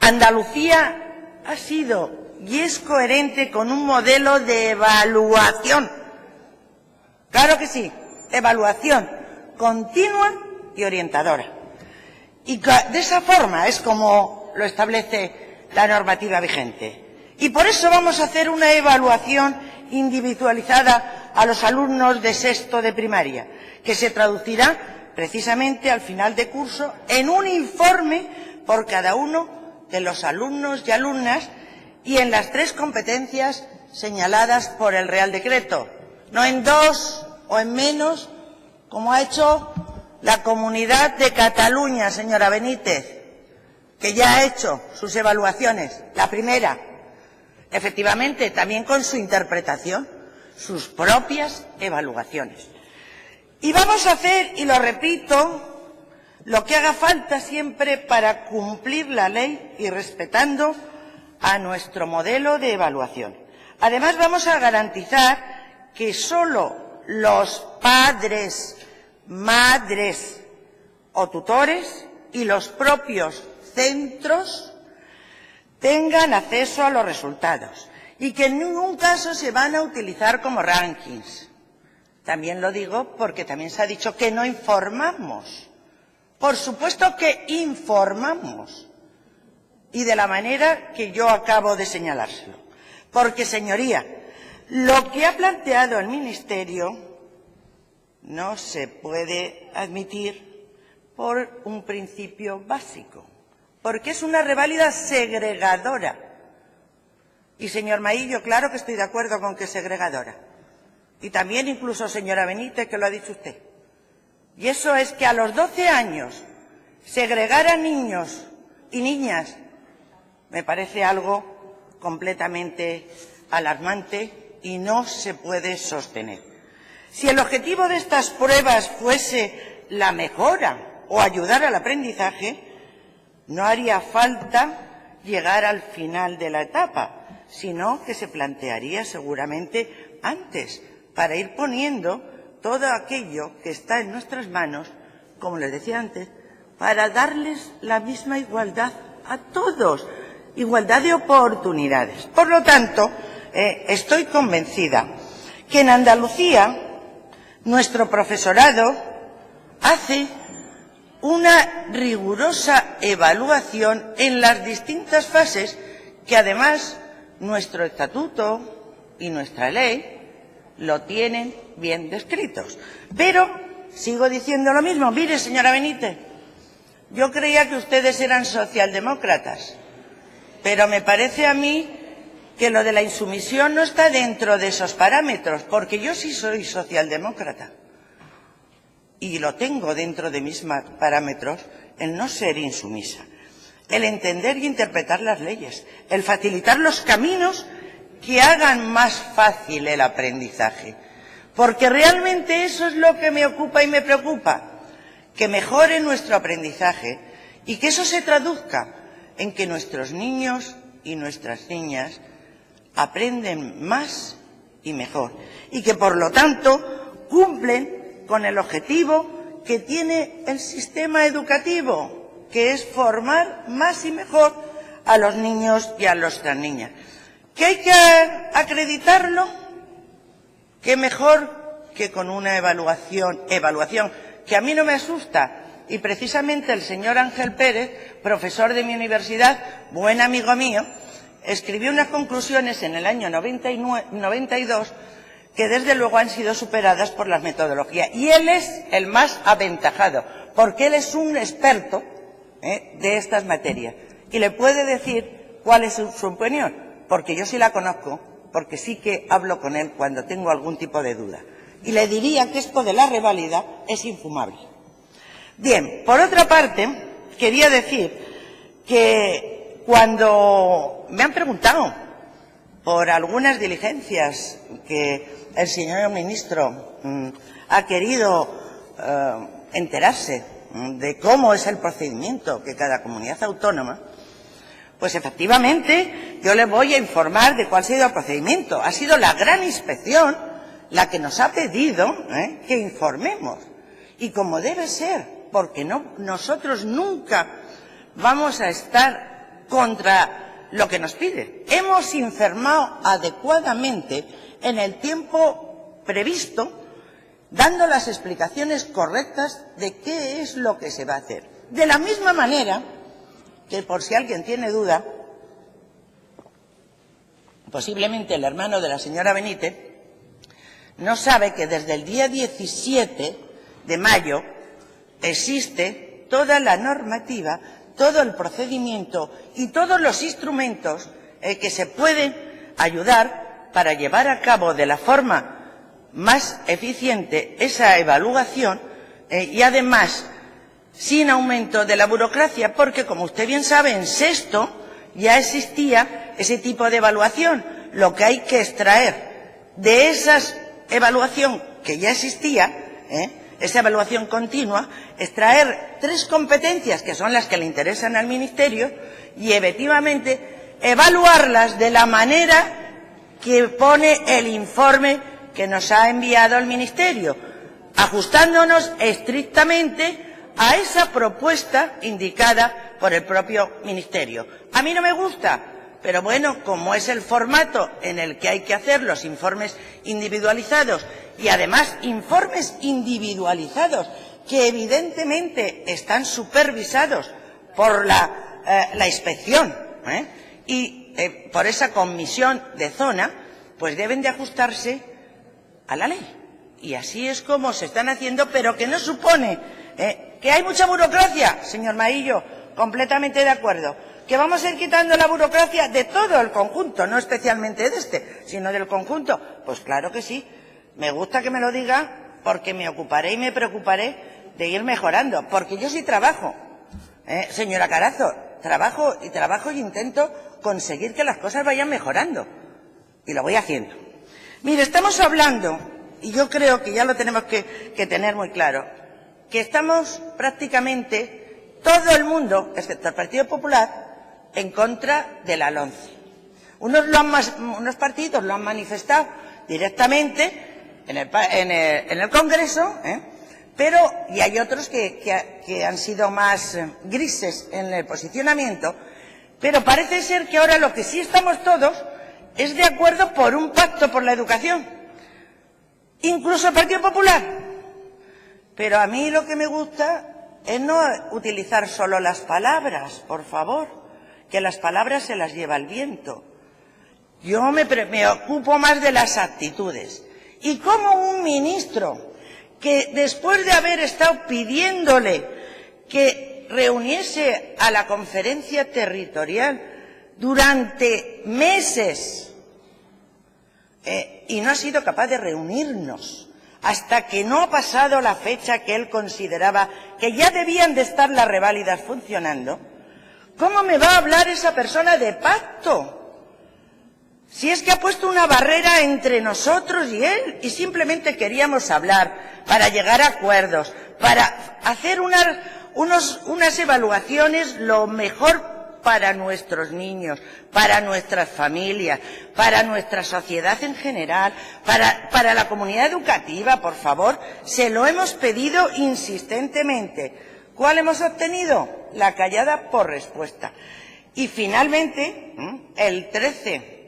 [SPEAKER 2] Andalucía ha sido y es coherente con un modelo de evaluación. Claro que sí, evaluación continua y orientadora. Y de esa forma es como lo establece la normativa vigente. Y por eso vamos a hacer una evaluación individualizada a los alumnos de sexto de primaria, que se traducirá precisamente al final de curso en un informe por cada uno de los alumnos y alumnas y en las 3 competencias señaladas por el Real Decreto, no en 2 o en menos, como ha hecho la Comunidad de Cataluña, señora Benítez, que ya ha hecho sus evaluaciones. La primera, efectivamente, también con su interpretación, sus propias evaluaciones. Y vamos a hacer, y lo repito, lo que haga falta siempre para cumplir la ley y respetando a nuestro modelo de evaluación. Además, vamos a garantizar que solo los padres, madres o tutores y los propios centros tengan acceso a los resultados y que en ningún caso se van a utilizar como rankings. También lo digo porque también se ha dicho que no informamos. Por supuesto que informamos y de la manera que yo acabo de señalárselo. Porque, señoría, lo que ha planteado el Ministerio no se puede admitir por un principio básico, porque es una reválida segregadora. Y, señor Maillo, claro que estoy de acuerdo con que es segregadora. Y también incluso, señora Benítez, que lo ha dicho usted. Y eso es que a los 12 años segregar a niños y niñas me parece algo completamente alarmante y no se puede sostener. Si el objetivo de estas pruebas fuese la mejora o ayudar al aprendizaje, no haría falta llegar al final de la etapa, sino que se plantearía seguramente antes, para ir poniendo todo aquello que está en nuestras manos, como les decía antes, para darles la misma igualdad a todos, igualdad de oportunidades. Por lo tanto, estoy convencida que en Andalucía nuestro profesorado hace una rigurosa evaluación en las distintas fases que además nuestro estatuto y nuestra ley lo tienen bien descritos. Pero sigo diciendo lo mismo. Mire, señora Benítez, yo creía que ustedes eran socialdemócratas, pero me parece a mí que lo de la insumisión no está dentro de esos parámetros, porque yo sí soy socialdemócrata y lo tengo dentro de mis parámetros el no ser insumisa, el entender y interpretar las leyes, el facilitar los caminos que hagan más fácil el aprendizaje, porque realmente eso es lo que me ocupa y me preocupa, que mejore nuestro aprendizaje y que eso se traduzca en que nuestros niños y nuestras niñas aprenden más y mejor y que, por lo tanto, cumplen con el objetivo que tiene el sistema educativo, que es formar más y mejor a los niños y a nuestras niñas. ¿Que hay que acreditarlo? ¿Qué mejor que con una evaluación que a mí no me asusta? Y precisamente el señor Ángel Pérez, profesor de mi universidad, buen amigo mío, escribió unas conclusiones en el año 92 que desde luego han sido superadas por las metodologías. Y él es el más aventajado, porque él es un experto de estas materias. Y le puede decir cuál es su opinión, porque yo sí la conozco, porque sí que hablo con él cuando tengo algún tipo de duda. Y le diría que esto de la reválida es infumable. Bien, por otra parte, quería decir que cuando me han preguntado por algunas diligencias que el señor ministro ha querido enterarse de cómo es el procedimiento que cada comunidad autónoma, pues efectivamente yo le voy a informar de cuál ha sido el procedimiento. Ha sido la gran inspección la que nos ha pedido que informemos. Y como debe ser, porque nosotros nunca vamos a estar contra lo que nos piden. Hemos informado adecuadamente en el tiempo previsto dando las explicaciones correctas de qué es lo que se va a hacer. De la misma manera que, por si alguien tiene duda, posiblemente el hermano de la señora Benítez no sabe que desde el día 17 de mayo existe toda la normativa, todo el procedimiento y todos los instrumentos que se pueden ayudar para llevar a cabo de la forma más eficiente esa evaluación y además sin aumento de la burocracia, porque como usted bien sabe, en sexto ya existía ese tipo de evaluación. Lo que hay que extraer de esa evaluación que ya existía, esa evaluación continua, extraer 3 competencias que son las que le interesan al Ministerio y efectivamente evaluarlas de la manera que pone el informe que nos ha enviado el Ministerio, ajustándonos estrictamente a esa propuesta indicada por el propio Ministerio. A mí no me gusta, pero bueno, como es el formato en el que hay que hacer los informes individualizados y además informes individualizados que evidentemente están supervisados por la inspección y por esa comisión de zona, pues deben de ajustarse a la ley. Y así es como se están haciendo, pero que no supone que hay mucha burocracia, señor Maillo, completamente de acuerdo. Que vamos a ir quitando la burocracia de todo el conjunto, no especialmente de este, sino del conjunto. Pues claro que sí. Me gusta que me lo diga porque me ocuparé y me preocuparé de ir mejorando. Porque yo sí trabajo, señora Carazo, trabajo y intento conseguir que las cosas vayan mejorando. Y lo voy haciendo. Mire, estamos hablando, y yo creo que ya lo tenemos que tener muy claro, que estamos prácticamente todo el mundo, excepto el Partido Popular, en contra de la LOMCE. Unos partidos lo han manifestado directamente en el Congreso, y hay otros que han sido más grises en el posicionamiento, pero parece ser que ahora lo que sí estamos todos es de acuerdo por un pacto por la educación, incluso el Partido Popular. Pero a mí lo que me gusta es no utilizar solo las palabras, por favor, que las palabras se las lleva el viento. Yo me ocupo más de las actitudes. Y como un ministro que después de haber estado pidiéndole que reuniese a la conferencia territorial durante meses y no ha sido capaz de reunirnos hasta que no ha pasado la fecha que él consideraba que ya debían de estar las reválidas funcionando, ¿cómo me va a hablar esa persona de pacto? Si es que ha puesto una barrera entre nosotros y él y simplemente queríamos hablar para llegar a acuerdos, para hacer unas evaluaciones lo mejor para nuestros niños, para nuestras familias, para nuestra sociedad en general, para la comunidad educativa, por favor. Se lo hemos pedido insistentemente. ¿Cuál hemos obtenido? La callada por respuesta. Y finalmente, el 13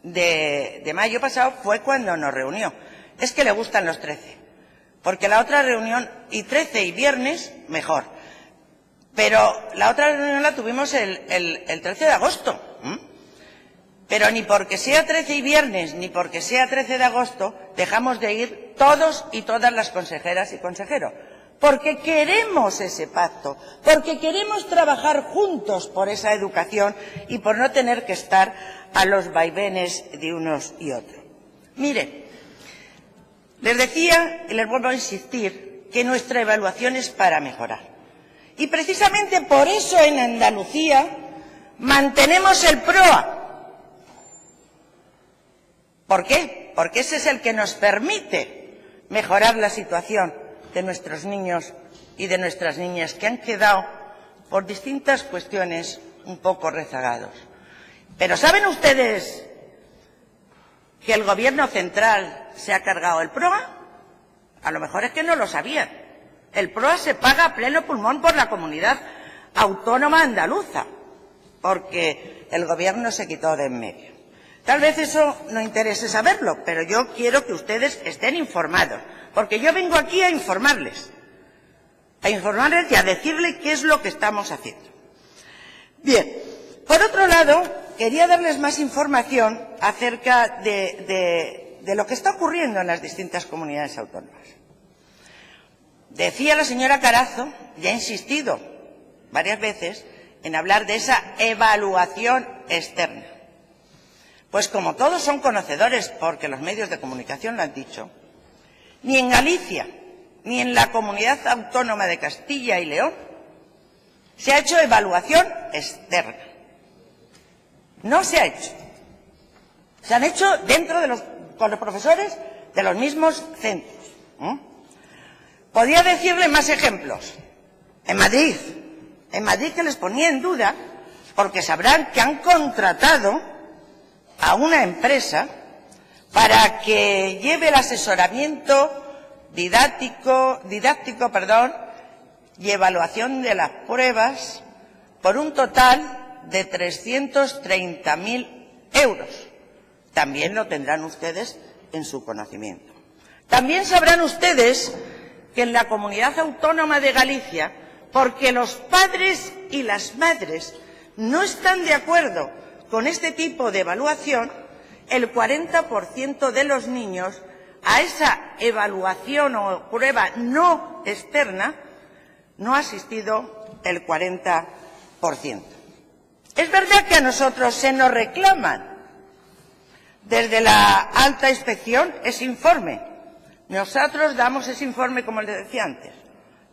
[SPEAKER 2] de mayo pasado fue cuando nos reunió. Es que le gustan los 13, porque la otra reunión, y 13 y viernes, mejor. Pero la otra reunión la tuvimos el 13 de agosto. Pero ni porque sea 13 y viernes, ni porque sea 13 de agosto, dejamos de ir todos y todas las consejeras y consejeros. Porque queremos ese pacto, porque queremos trabajar juntos por esa educación y por no tener que estar a los vaivenes de unos y otros. Mire, les decía y les vuelvo a insistir que nuestra evaluación es para mejorar. Y precisamente por eso en Andalucía mantenemos el PROA. ¿Por qué? Porque ese es el que nos permite mejorar la situación de nuestros niños y de nuestras niñas que han quedado por distintas cuestiones un poco rezagados. Pero ¿saben ustedes que el Gobierno central se ha cargado el PROA? A lo mejor es que no lo sabían. El PROA se paga a pleno pulmón por la comunidad autónoma andaluza, porque el Gobierno se quitó de en medio. Tal vez eso no interese saberlo, pero yo quiero que ustedes estén informados, porque yo vengo aquí a informarles y a decirles qué es lo que estamos haciendo. Bien, por otro lado, quería darles más información acerca de lo que está ocurriendo en las distintas comunidades autónomas. Decía la señora Carazo, y ha insistido varias veces, en hablar de esa evaluación externa. Pues como todos son conocedores, porque los medios de comunicación lo han dicho, ni en Galicia ni en la Comunidad Autónoma de Castilla y León se ha hecho evaluación externa. No se ha hecho. Se han hecho con los profesores de los mismos centros. Podría decirle más ejemplos. En Madrid que les ponía en duda, porque sabrán que han contratado a una empresa para que lleve el asesoramiento didáctico, y evaluación de las pruebas por un total de 330.000 euros. También lo tendrán ustedes en su conocimiento. También sabrán ustedes que en la Comunidad Autónoma de Galicia, porque los padres y las madres no están de acuerdo con este tipo de evaluación, el 40% de los niños a esa evaluación o prueba no externa no ha asistido el 40%. Es verdad que a nosotros se nos reclaman desde la alta inspección ese informe. Nosotros damos ese informe, como les decía antes,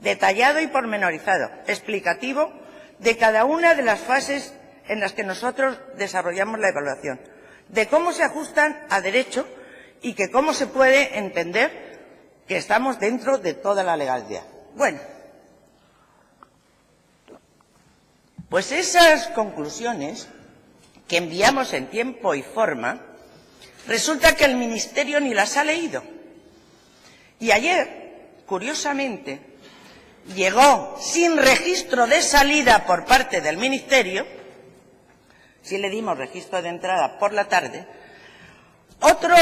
[SPEAKER 2] detallado y pormenorizado, explicativo de cada una de las fases en las que nosotros desarrollamos la evaluación, de cómo se ajustan a derecho y que cómo se puede entender que estamos dentro de toda la legalidad. Bueno, pues esas conclusiones que enviamos en tiempo y forma, resulta que el Ministerio ni las ha leído. Y ayer, curiosamente, llegó sin registro de salida por parte del Ministerio, sí le dimos registro de entrada por la tarde, otro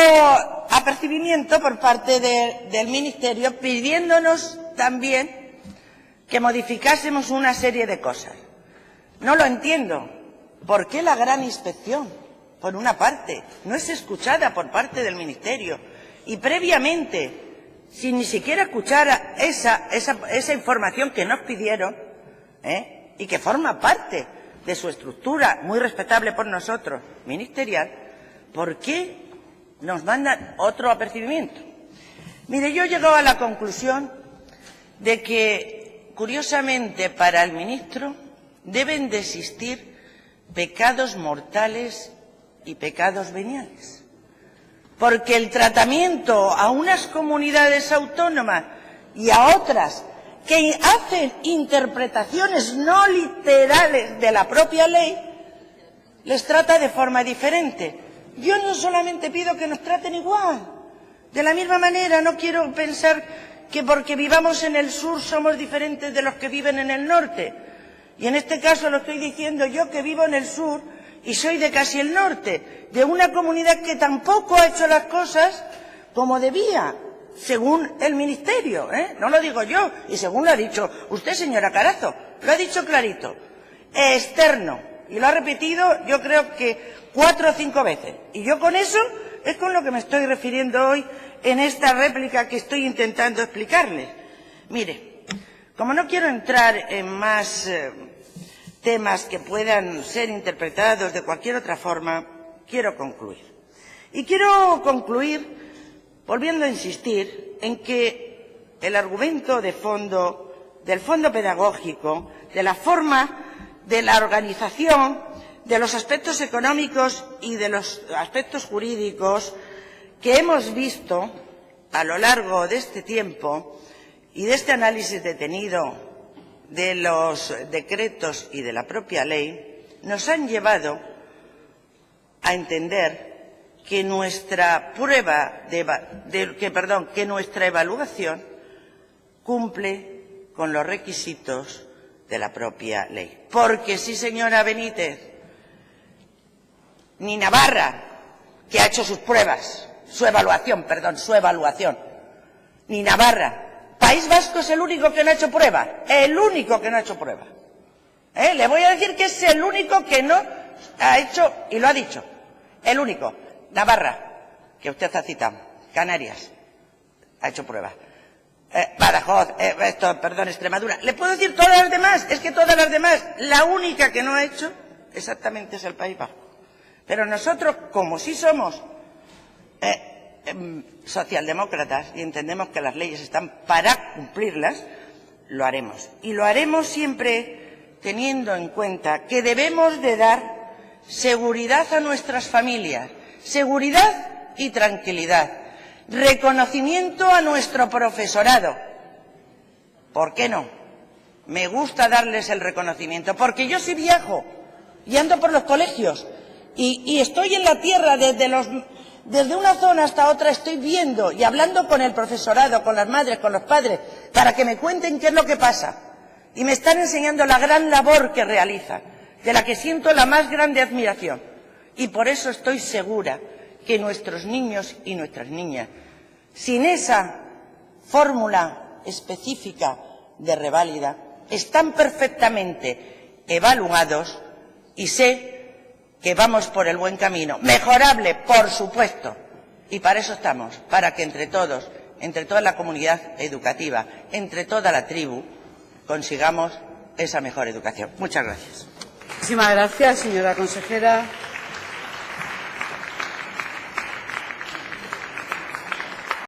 [SPEAKER 2] apercibimiento por parte del Ministerio pidiéndonos también que modificásemos una serie de cosas. No lo entiendo. ¿Por qué la gran inspección, por una parte, no es escuchada por parte del Ministerio? Y previamente, sin ni siquiera escuchar esa información que nos pidieron, y que forma parte de su estructura, muy respetable por nosotros, ministerial, ¿por qué nos mandan otro apercibimiento? Mire, yo he llegado a la conclusión de que, curiosamente, para el ministro deben de existir pecados mortales y pecados veniales. Porque el tratamiento a unas comunidades autónomas y a otras que hacen interpretaciones no literales de la propia ley, les trata de forma diferente. Yo no solamente pido que nos traten igual, de la misma manera, no quiero pensar que porque vivamos en el sur somos diferentes de los que viven en el norte. Y en este caso lo estoy diciendo yo, que vivo en el sur y soy de casi el norte, de una comunidad que tampoco ha hecho las cosas como debía, según el Ministerio, no lo digo yo, y según lo ha dicho usted, señora Carazo, lo ha dicho clarito, externo, y lo ha repetido yo creo que 4 o 5 veces, y yo con eso es con lo que me estoy refiriendo hoy en esta réplica que estoy intentando explicarles. Mire, como no quiero entrar en más temas que puedan ser interpretados de cualquier otra forma, quiero concluir. Y quiero concluir volviendo a insistir en que el argumento de fondo, del fondo pedagógico, de la forma de la organización, de los aspectos económicos y de los aspectos jurídicos que hemos visto a lo largo de este tiempo y de este análisis detenido de los decretos y de la propia ley, nos han llevado a entender que nuestra que nuestra evaluación cumple con los requisitos de la propia ley. Porque sí, señora Benítez, ni Navarra, que ha hecho sus pruebas, su evaluación, ni Navarra. País Vasco es el único que no ha hecho prueba. El único que no ha hecho prueba. Le voy a decir que es el único que no ha hecho, y lo ha dicho. El único. Navarra, que usted ha citado. Canarias, ha hecho prueba. Badajoz, Extremadura. ¿Le puedo decir todas las demás? Es que todas las demás, la única que no ha hecho exactamente es el País Vasco. Pero nosotros, como sí somos socialdemócratas y entendemos que las leyes están para cumplirlas, lo haremos. Y lo haremos siempre teniendo en cuenta que debemos de dar seguridad a nuestras familias, seguridad y tranquilidad, reconocimiento a nuestro profesorado. ¿Por qué no? Me gusta darles el reconocimiento, porque yo sí viajo y ando por los colegios y estoy en la tierra desde una zona hasta otra, estoy viendo y hablando con el profesorado, con las madres, con los padres, para que me cuenten qué es lo que pasa. Y me están enseñando la gran labor que realizan, de la que siento la más grande admiración. Y por eso estoy segura que nuestros niños y nuestras niñas, sin esa fórmula específica de reválida, están perfectamente evaluados y sé que vamos por el buen camino. Mejorable, por supuesto. Y para eso estamos, para que entre todos, entre toda la comunidad educativa, entre toda la tribu, consigamos esa mejor educación. Muchas gracias.
[SPEAKER 6] Muchísimas gracias, señora consejera.